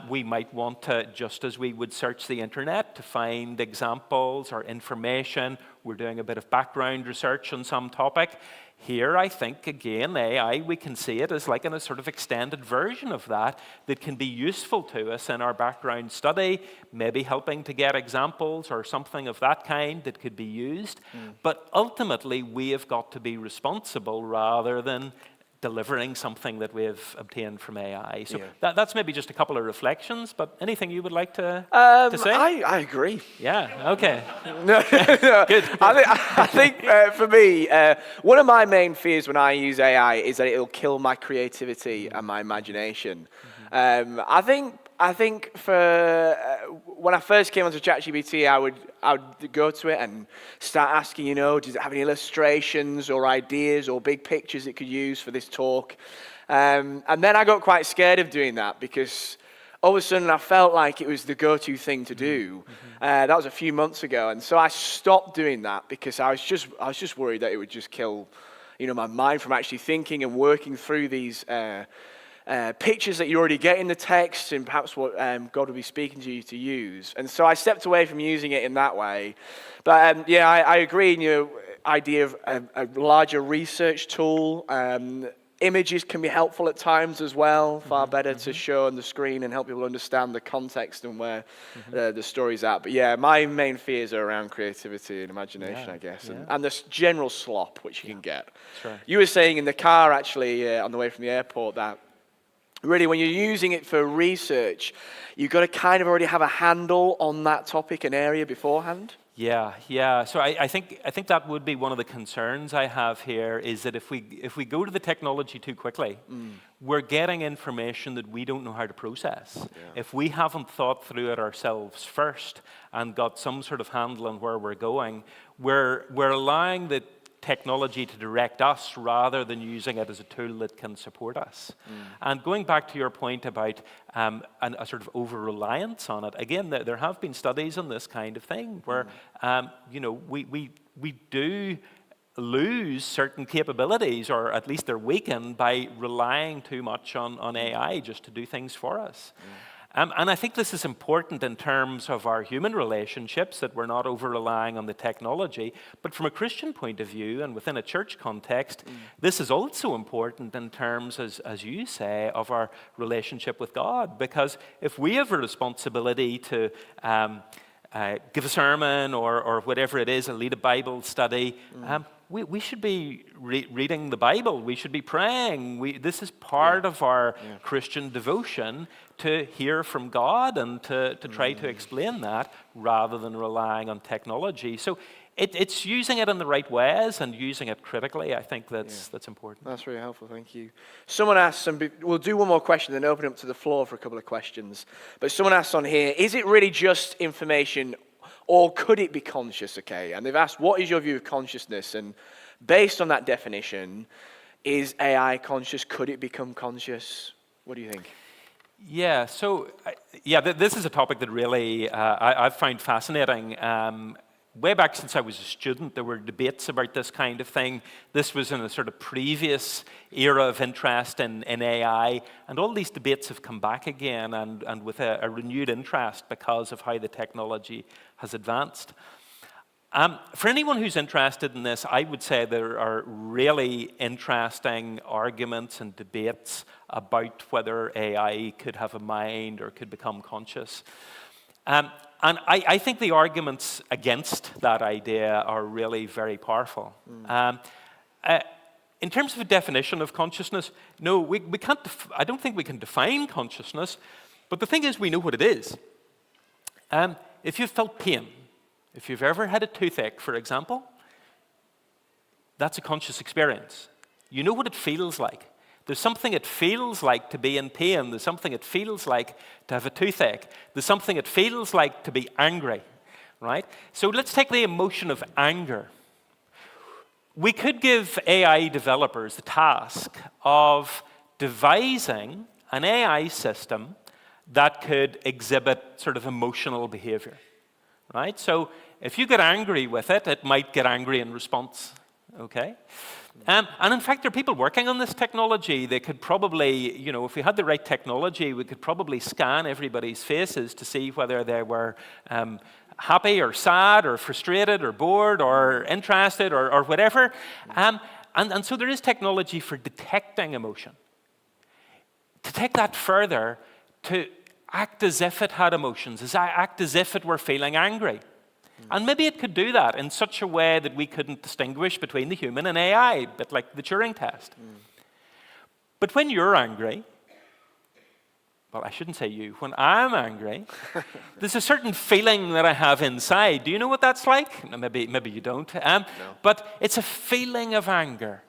We might want to, just as we would search the internet, to find examples or information. We're doing a bit of background research on some topic. Here, I think, again, AI, we can see it as like in a sort of extended version of that can be useful to us in our background study, maybe helping to get examples or something of that kind that could be used. But ultimately, we have got to be responsible rather than delivering something that we've obtained from AI. So that's maybe just a couple of reflections, but anything you would like to say? I agree. Yeah, okay. No. Good. I think for me, one of my main fears when I use AI is that it'll kill my creativity and my imagination. I think for when I first came onto ChatGPT, I would go to it and start asking, does it have any illustrations or ideas or big pictures it could use for this talk? And then I got quite scared of doing that, because all of a sudden I felt like it was the go-to thing to do. That was a few months ago, and so I stopped doing that because I was just worried that it would just kill, my mind from actually thinking and working through these pictures that you already get in the text and perhaps what God will be speaking to you to use. And so I stepped away from using it in that way. But I agree in your idea of a larger research tool. Images can be helpful at times as well, far better to show on the screen and help people understand the context and where the story's at. But my main fears are around creativity and imagination, I guess, and this general slop which you can get. Sure. You were saying in the car, actually, on the way from the airport, that really, when you're using it for research, you've got to kind of already have a handle on that topic and area beforehand. Yeah. So I think that would be one of the concerns I have here, is that if we go to the technology too quickly, we're getting information that we don't know how to process. Yeah. If we haven't thought through it ourselves first and got some sort of handle on where we're going, we're allowing the technology to direct us rather than using it as a tool that can support us. And going back to your point about a sort of over-reliance on it, again, there have been studies on this kind of thing where, we do lose certain capabilities, or at least they're weakened by relying too much on AI just to do things for us. And I think this is important in terms of our human relationships, that we're not over-relying on the technology. But from a Christian point of view and within a church context, this is also important in terms, as you say, of our relationship with God. Because if we have a responsibility to give a sermon or whatever it is, and lead a Bible study, we should be reading the Bible. We should be praying. This is part of our Christian devotion to hear from God and to try to explain that rather than relying on technology. So it's using it in the right ways and using it critically. I think that's important. That's really helpful, thank you. Someone asked, we'll do one more question, then open up to the floor for a couple of questions. But someone asked on here, is it really just information or could it be conscious, okay? And they've asked, what is your view of consciousness? And based on that definition, is AI conscious? Could it become conscious? What do you think? Yeah, so, this is a topic that really I've found fascinating. Way back since I was a student, there were debates about this kind of thing. This was in a sort of previous era of interest in AI, and all these debates have come back again and with a renewed interest because of how the technology has advanced. For anyone who's interested in this, I would say there are really interesting arguments and debates about whether AI could have a mind or could become conscious. And I think the arguments against that idea are really very powerful. In terms of a definition of consciousness, no, we can't. I don't think we can define consciousness. But the thing is, we know what it is. If you've felt pain, if you've ever had a toothache, for example, that's a conscious experience. You know what it feels like. There's something it feels like to be in pain. There's something it feels like to have a toothache. There's something it feels like to be angry, right? So let's take the emotion of anger. We could give AI developers the task of devising an AI system that could exhibit sort of emotional behavior, right? So if you get angry with it, it might get angry in response, okay? And in fact, there are people working on this technology. They could probably, if we had the right technology, we could probably scan everybody's faces to see whether they were happy or sad or frustrated or bored or interested or whatever. And so there is technology for detecting emotion. To take that further, to act as if it had emotions, act as if it were feeling angry. And maybe it could do that in such a way that we couldn't distinguish between the human and AI, a bit like the Turing test. But when you're angry, well, I shouldn't say you, when I'm angry, there's a certain feeling that I have inside. Do you know what that's like? No, maybe you don't. No. But it's a feeling of anger.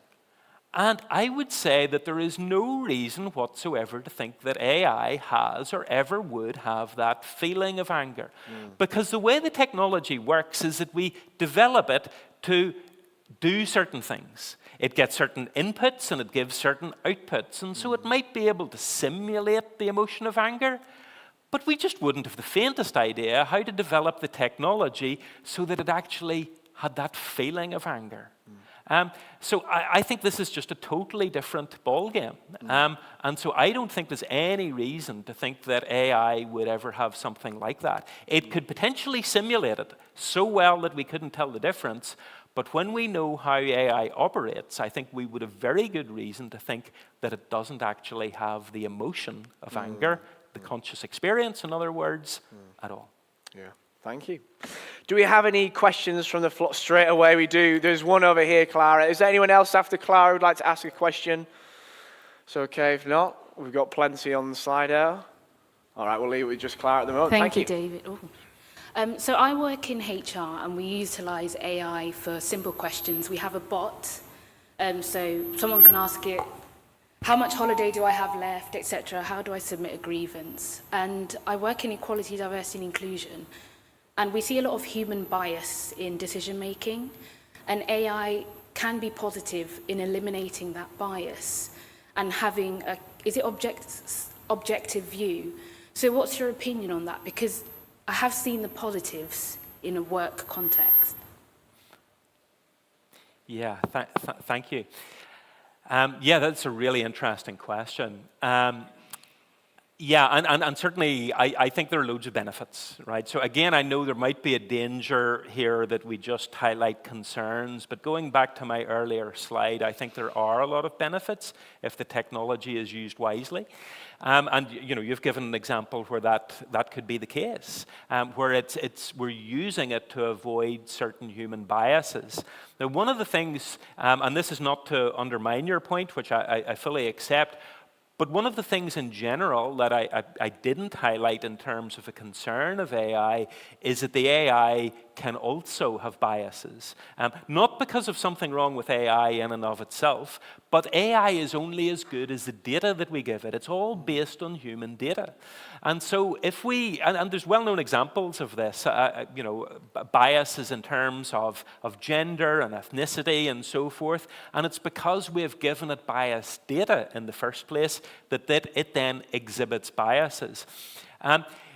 And I would say that there is no reason whatsoever to think that AI has or ever would have that feeling of anger. Because the way the technology works is that we develop it to do certain things. It gets certain inputs and it gives certain outputs. And so it might be able to simulate the emotion of anger, but we just wouldn't have the faintest idea how to develop the technology so that it actually had that feeling of anger. So I think this is just a totally different ballgame. And so I don't think there's any reason to think that AI would ever have something like that. It could potentially simulate it so well that we couldn't tell the difference. But when we know how AI operates, I think we would have very good reason to think that it doesn't actually have the emotion of anger, the conscious experience, in other words, at all. Yeah. Thank you. Do we have any questions from the floor? Straight away we do. There's one over here, Clara. Is there anyone else after Clara who would like to ask a question? It's okay if not. We've got plenty on the slide here. All right, we'll leave it with just Clara at the moment. Thank you, David. So I work in HR and we utilize AI for simple questions. We have a bot, so someone can ask it, how much holiday do I have left, etc. How do I submit a grievance? And I work in equality, diversity and inclusion. And we see a lot of human bias in decision making, and AI can be positive in eliminating that bias and having a, objective view. So what's your opinion on that? Because I have seen the positives in a work context. Yeah, thank you. Yeah, that's a really interesting question. Yeah, and certainly I think there are loads of benefits, right? So again, I know there might be a danger here that we just highlight concerns, but going back to my earlier slide, I think there are a lot of benefits if the technology is used wisely. And you've given an example where that could be the case, where we're using it to avoid certain human biases. Now, one of the things, and this is not to undermine your point, which I fully accept, but one of the things in general that I didn't highlight in terms of a concern of AI is that the AI can also have biases. Not because of something wrong with AI in and of itself, but AI is only as good as the data that we give it. It's all based on human data. And so if and there's well-known examples of this, biases in terms of gender and ethnicity and so forth, and it's because we have given it biased data in the first place that it then exhibits biases.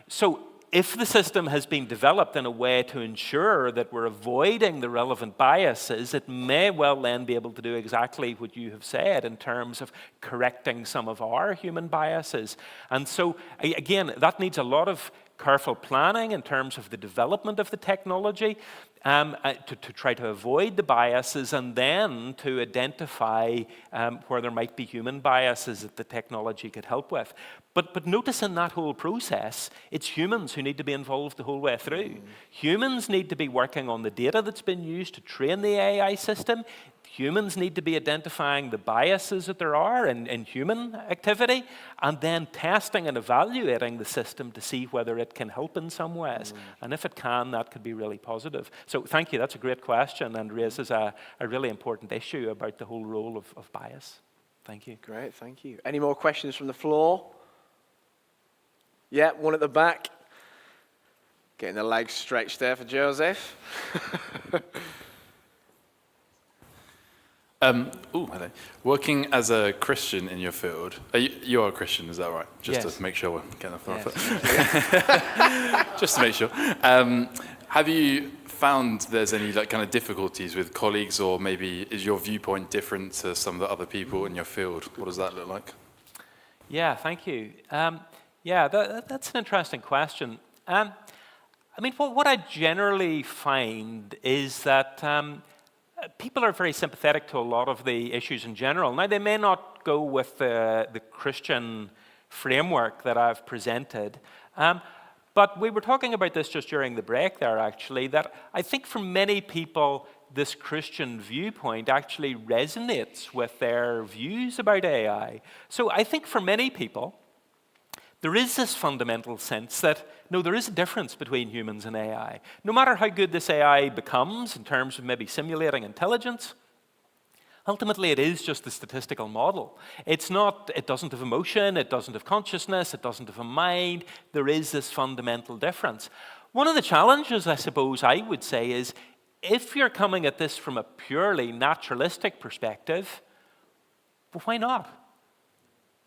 So if the system has been developed in a way to ensure that we're avoiding the relevant biases, it may well then be able to do exactly what you have said in terms of correcting some of our human biases. And so, again, that needs a lot of careful planning in terms of the development of the technology to try to avoid the biases and then to identify where there might be human biases that the technology could help with. But notice in that whole process, it's humans who need to be involved the whole way through. Humans need to be working on the data that's been used to train the AI system. Humans need to be identifying the biases that there are in human activity and then testing and evaluating the system to see whether it can help in some ways. And if it can, that could be really positive. So thank you. That's a great question and raises a really important issue about the whole role of bias. Thank you. Great, thank you. Any more questions from the floor? Yeah, one at the back. Getting the legs stretched there for Joseph. Hello. Working as a Christian in your field, you are a Christian, is that right? Just Yes. to make sure we're getting off the right foot. Just to make sure. Have you found there's any kind of difficulties with colleagues, or maybe is your viewpoint different to some of the other people in your field? What does that look like? Yeah, thank you. That's an interesting question. What I generally find is that people are very sympathetic to a lot of the issues in general. Now, they may not go with the Christian framework that I've presented, but we were talking about this just during the break there, actually, that I think for many people, this Christian viewpoint actually resonates with their views about AI. So I think for many people, there is this fundamental sense that, no, there is a difference between humans and AI. No matter how good this AI becomes in terms of maybe simulating intelligence, ultimately it is just the statistical model. It doesn't have emotion, it doesn't have consciousness, it doesn't have a mind. There is this fundamental difference. One of the challenges, I suppose, I would say is, if you're coming at this from a purely naturalistic perspective, well, why not?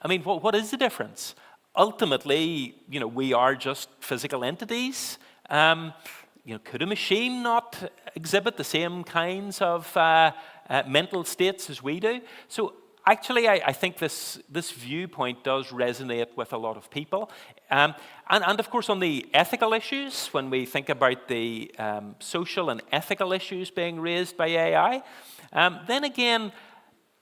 What is the difference? Ultimately, we are just physical entities. Could a machine not exhibit the same kinds of mental states as we do? So actually, I think this viewpoint does resonate with a lot of people. And of course, on the ethical issues, when we think about the social and ethical issues being raised by AI, then again,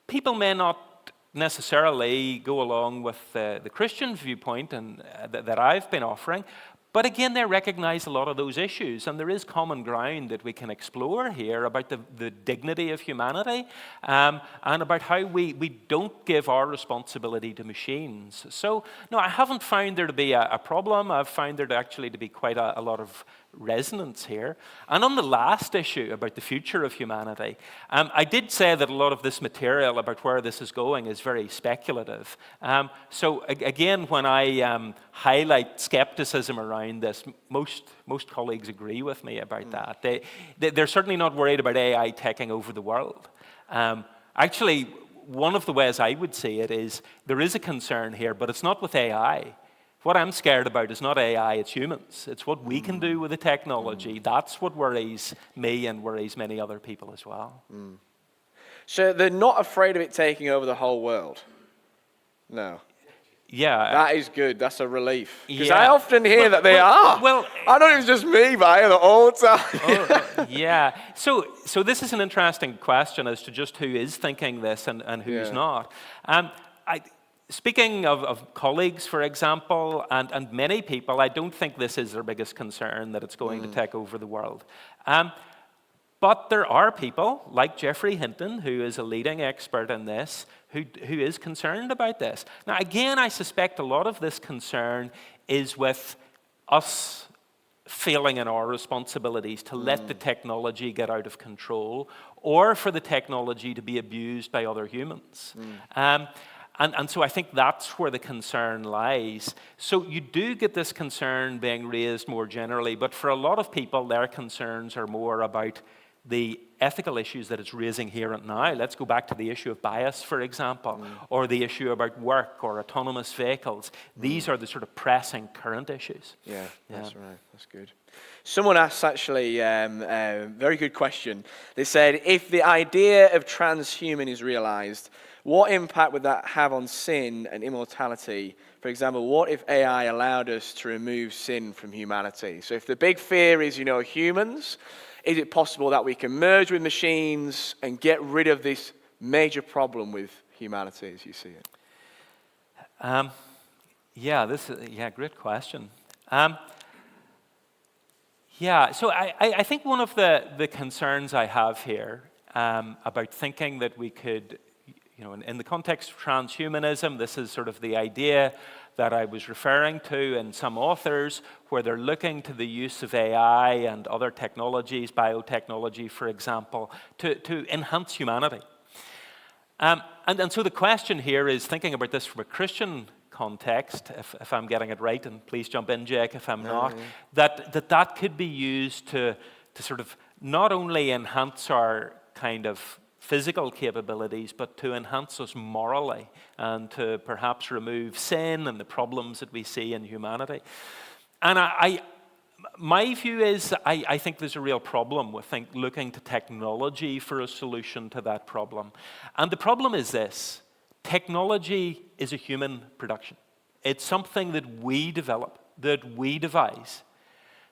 people may not necessarily go along with the Christian viewpoint and that I've been offering, but again, they recognize a lot of those issues, and there is common ground that we can explore here about the dignity of humanity and about how we don't give our responsibility to machines. So, no, I haven't found there to be a problem. I've found there actually to be quite a lot of resonance here. And on the last issue about the future of humanity, I did say that a lot of this material about where this is going is very speculative. So again, when I highlight skepticism around this, most colleagues agree with me about that. They're certainly not worried about AI taking over the world. Actually, one of the ways I would see it is there is a concern here, but it's not with AI. What I'm scared about is not AI, it's humans. It's what we can do with the technology. That's what worries me and worries many other people as well. So they're not afraid of it taking over the whole world? No. Yeah. That is good. That's a relief. Because Yeah. I often hear that they are. well- I don't know if it's just me, but I hear that all the time. Yeah. So this is an interesting question as to just who is thinking this and who's Yeah. not. Speaking of colleagues, for example, and many people, I don't think this is their biggest concern, that it's going to take over the world. But there are people like Geoffrey Hinton, who is a leading expert in this, who is concerned about this. Now, again, I suspect a lot of this concern is with us failing in our responsibilities to let the technology get out of control, or for the technology to be abused by other humans. And so I think that's where the concern lies. So you do get this concern being raised more generally, but for a lot of people, their concerns are more about the ethical issues that it's raising here and now. Let's go back to the issue of bias, for example, or the issue about work or autonomous vehicles. These are the sort of pressing current issues. Yeah, that's right. That's good. Someone asked actually a very good question. They said, if the idea of transhuman is realized, what impact would that have on sin and immortality? For example, what if AI allowed us to remove sin from humanity? So if the big fear is, humans, is it possible that we can merge with machines and get rid of this major problem with humanity as you see it? Great question. So I think one of the concerns I have here about thinking that we could, in the context of transhumanism, this is sort of the idea that I was referring to in some authors, where they're looking to the use of AI and other technologies, biotechnology, for example, to enhance humanity. And so the question here is thinking about this from a Christian context, if I'm getting it right, and please jump in, Jake, if I'm not, that could be used to sort of not only enhance our kind of physical capabilities, but to enhance us morally and to perhaps remove sin and the problems that we see in humanity. And my view is I think there's a real problem with looking to technology for a solution to that problem. And the problem is this: technology is a human production. It's something that we develop, that we devise.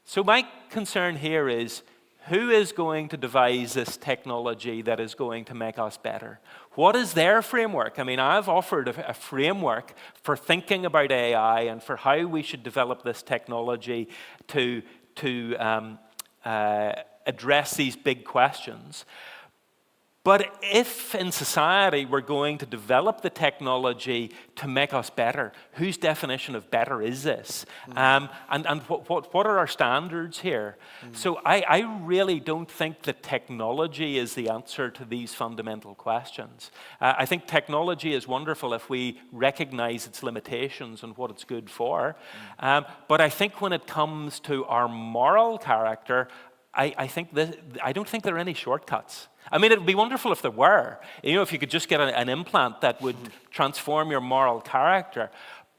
So my concern here is, who is going to devise this technology that is going to make us better? What is their framework? I mean, I've offered a framework for thinking about AI and for how we should develop this technology to address these big questions. But if in society we're going to develop the technology to make us better, whose definition of better is this? And what are our standards here? So I really don't think that technology is the answer to these fundamental questions. I think technology is wonderful if we recognize its limitations and what it's good for. But I think when it comes to our moral character, I don't think there are any shortcuts. I mean, it would be wonderful if there were. If you could just get an implant that would transform your moral character.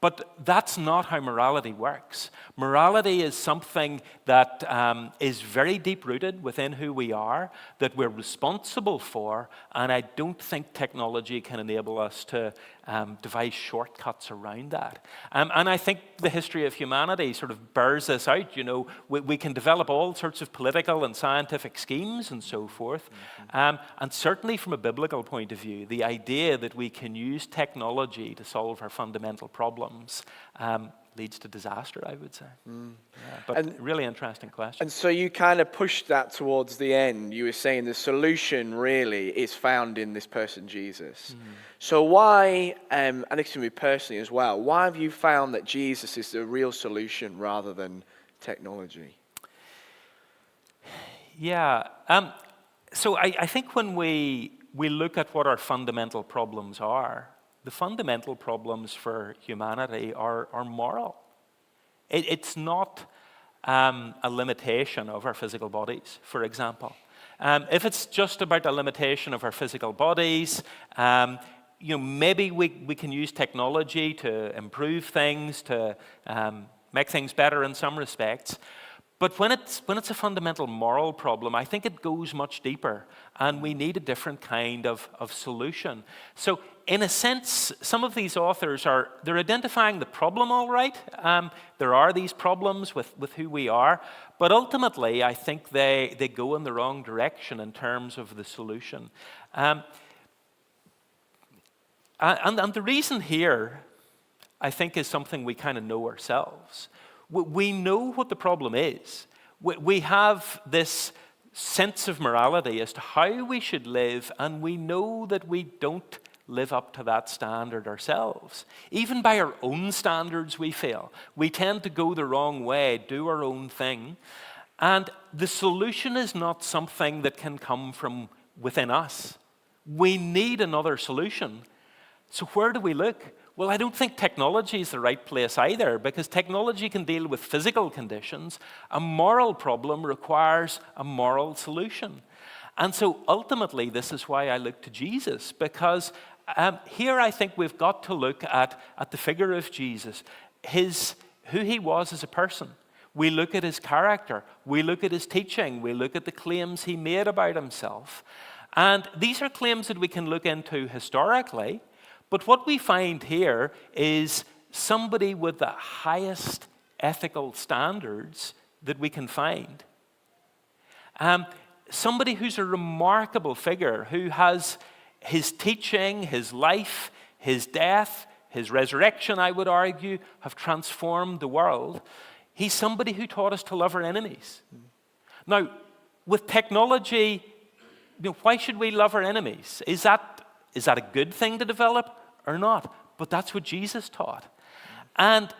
But that's not how morality works. Morality is something that is very deep-rooted within who we are, that we're responsible for, and I don't think technology can enable us to devise shortcuts around that. And I think the history of humanity sort of bears this out. We can develop all sorts of political and scientific schemes and so forth. And certainly from a biblical point of view, the idea that we can use technology to solve our fundamental problems leads to disaster, I would say. But really interesting question. And so you kind of pushed that towards the end. You were saying the solution really is found in this person, Jesus. So why, and this can be personally as well, why have you found that Jesus is the real solution rather than technology? So I think when we look at what our fundamental problems are, the fundamental problems for humanity are moral. It's not a limitation of our physical bodies, for example. If it's just about a limitation of our physical bodies, maybe we can use technology to improve things, to make things better in some respects. But when it's a fundamental moral problem, I think it goes much deeper, and we need a different kind of solution. So in a sense, some of these authors they're identifying the problem all right. There are these problems with who we are, but ultimately I think they go in the wrong direction in terms of the solution. And the reason here, I think, is something we kind of know ourselves. We know what the problem is. We have this sense of morality as to how we should live, and we know that we don't live up to that standard ourselves. Even by our own standards, we fail. We tend to go the wrong way, do our own thing. And the solution is not something that can come from within us. We need another solution. So where do we look? Well, I don't think technology is the right place either, because technology can deal with physical conditions. A moral problem requires a moral solution. And so ultimately, this is why I look to Jesus, because here I think we've got to look at the figure of Jesus, who he was as a person. We look at his character, we look at his teaching, we look at the claims he made about himself. And these are claims that we can look into historically. But what we find here is somebody with the highest ethical standards that we can find. Somebody who's a remarkable figure, who has his teaching, his life, his death, his resurrection, I would argue, have transformed the world. He's somebody who taught us to love our enemies. Now, with technology, why should we love our enemies? Is that a good thing to develop or not? But that's what Jesus taught. And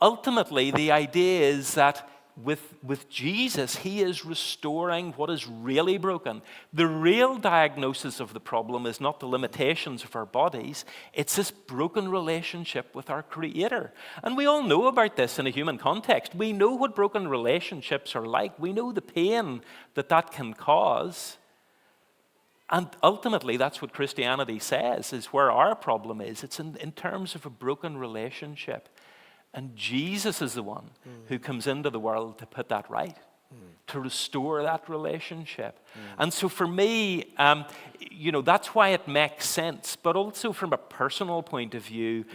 ultimately, the idea is that with Jesus, he is restoring what is really broken. The real diagnosis of the problem is not the limitations of our bodies, it's this broken relationship with our Creator. And we all know about this in a human context. We know what broken relationships are like. We know the pain that can cause. And ultimately, that's what Christianity says, is where our problem is. It's in terms of a broken relationship. And Jesus is the one who comes into the world to put that right, to restore that relationship. And so for me, that's why it makes sense. But also from a personal point of view,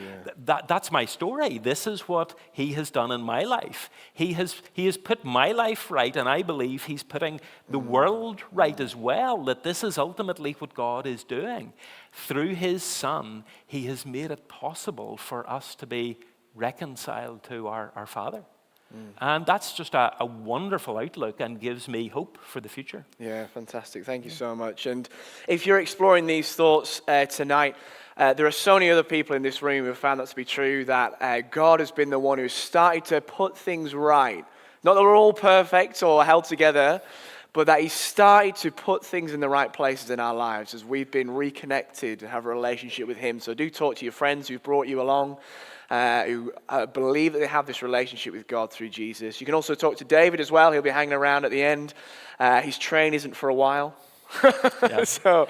that's my story. This is what he has done in my life. He has put my life right, and I believe he's putting the world right as well, that this is ultimately what God is doing. Through his Son, he has made it possible for us to be reconciled to our Father. And that's just a wonderful outlook and gives me hope for the future. Yeah, fantastic. Thank you so much. And if you're exploring these thoughts tonight, there are so many other people in this room who have found that to be true, that God has been the one who's started to put things right. Not that we're all perfect or held together, but that he's started to put things in the right places in our lives as we've been reconnected and have a relationship with him. So do talk to your friends who've brought you along, who believe that they have this relationship with God through Jesus. You can also talk to David as well. He'll be hanging around at the end. His train isn't for a while. So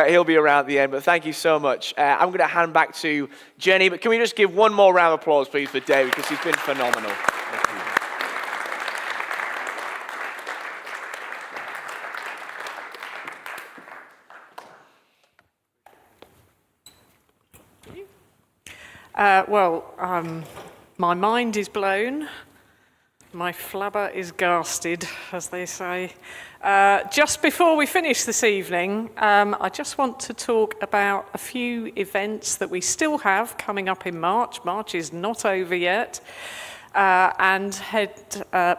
he'll be around at the end. But thank you so much. I'm going to hand back to Jenny. But can we just give one more round of applause, please, for David, because he's been phenomenal. Thank you. My mind is blown. My flabber is garsted, as they say. Just before we finish this evening, I just want to talk about a few events that we still have coming up in March. March is not over yet. And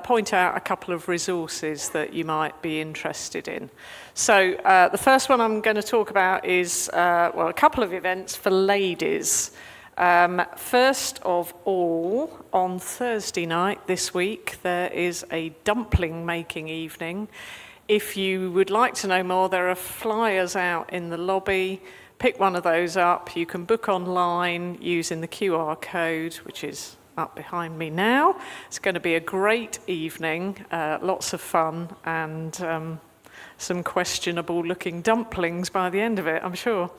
point out a couple of resources that you might be interested in. So the first one I'm going to talk about is, a couple of events for ladies. First of all, on Thursday night this week, there is a dumpling making evening. If you would like to know more, there are flyers out in the lobby. Pick one of those up. You can book online using the QR code, which is up behind me now. It's going to be a great evening, lots of fun, and some questionable looking dumplings by the end of it, I'm sure.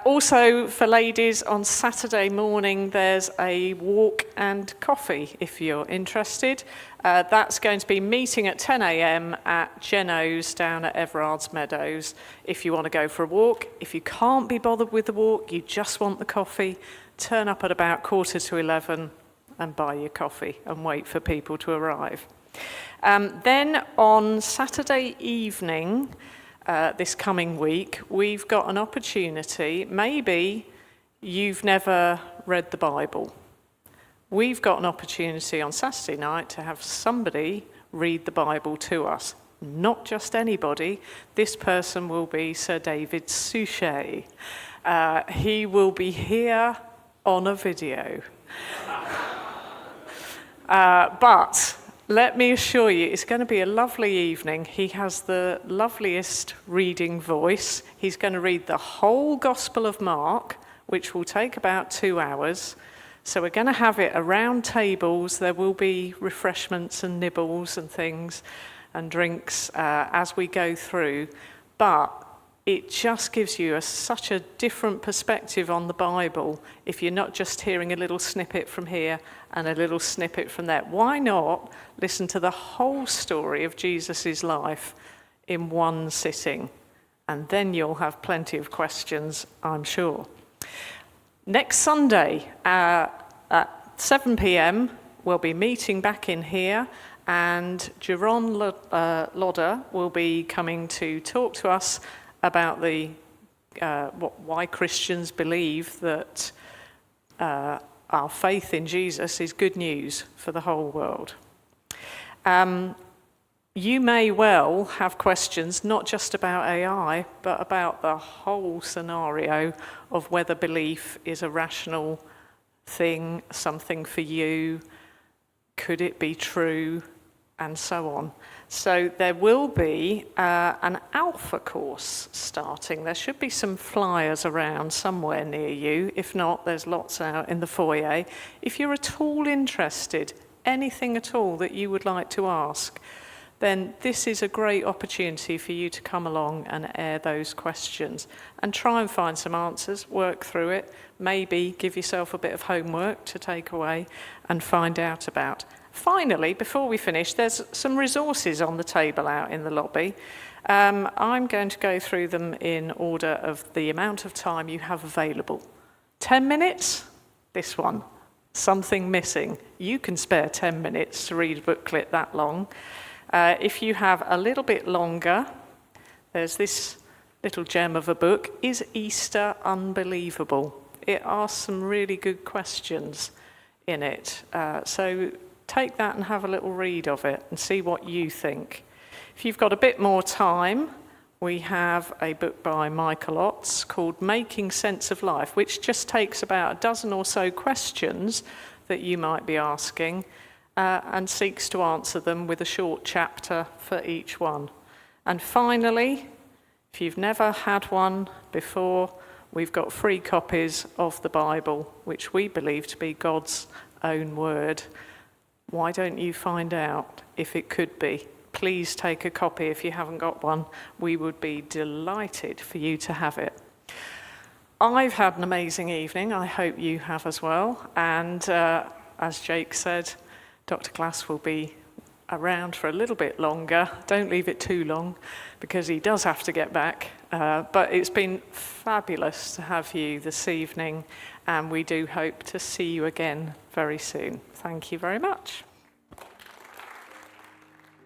Also, for ladies, on Saturday morning, there's a walk and coffee, if you're interested. That's going to be meeting at 10 a.m. at Geno's down at Everard's Meadows, if you want to go for a walk. If you can't be bothered with the walk, you just want the coffee, turn up at about 11:15 and buy your coffee and wait for people to arrive. Then on Saturday evening, this coming week, we've got an opportunity. Maybe you've never read the Bible. We've got an opportunity on Saturday night to have somebody read the Bible to us. Not just anybody. This person will be Sir David Suchet. He will be here on a video. But let me assure you, it's going to be a lovely evening. He has the loveliest reading voice. He's going to read the whole Gospel of Mark, which will take about 2 hours. So we're going to have it around tables. There will be refreshments and nibbles and things and drinks as we go through. But it just gives you such a different perspective on the Bible if you're not just hearing a little snippet from here and a little snippet from there. Why not listen to the whole story of Jesus' life in one sitting? And then you'll have plenty of questions, I'm sure. Next Sunday at 7 p.m, we'll be meeting back in here, and Jeron Lodder will be coming to talk to us about why Christians believe that our faith in Jesus is good news for the whole world. You may well have questions not just about AI, but about the whole scenario of whether belief is a rational thing, something for you, could it be true, and so on. So there will be an alpha course starting. There should be some flyers around somewhere near you. If not, there's lots out in the foyer. If you're at all interested, anything at all that you would like to ask, then this is a great opportunity for you to come along and air those questions and try and find some answers, work through it, maybe give yourself a bit of homework to take away and find out about. Finally, before we finish, there's some resources on the table out in the lobby. I'm going to go through them in order of the amount of time you have available. 10 minutes? This one. Something missing. You can spare 10 minutes to read a booklet that long. If you have a little bit longer, there's this little gem of a book, Is Easter Unbelievable? It asks some really good questions in it. So take that and have a little read of it and see what you think. If you've got a bit more time, we have a book by Michael Ots called Making Sense of Life, which just takes about a dozen or so questions that you might be asking and seeks to answer them with a short chapter for each one. And finally, if you've never had one before, we've got free copies of the Bible, which we believe to be God's own word. Why don't you find out if it could be? Please take a copy if you haven't got one. We would be delighted for you to have it. I've had an amazing evening. I hope you have as well. And as Jake said, Dr. Glass will be around for a little bit longer. Don't leave it too long because he does have to get back. But it's been fabulous to have you this evening, and we do hope to see you again very soon. Thank you very much.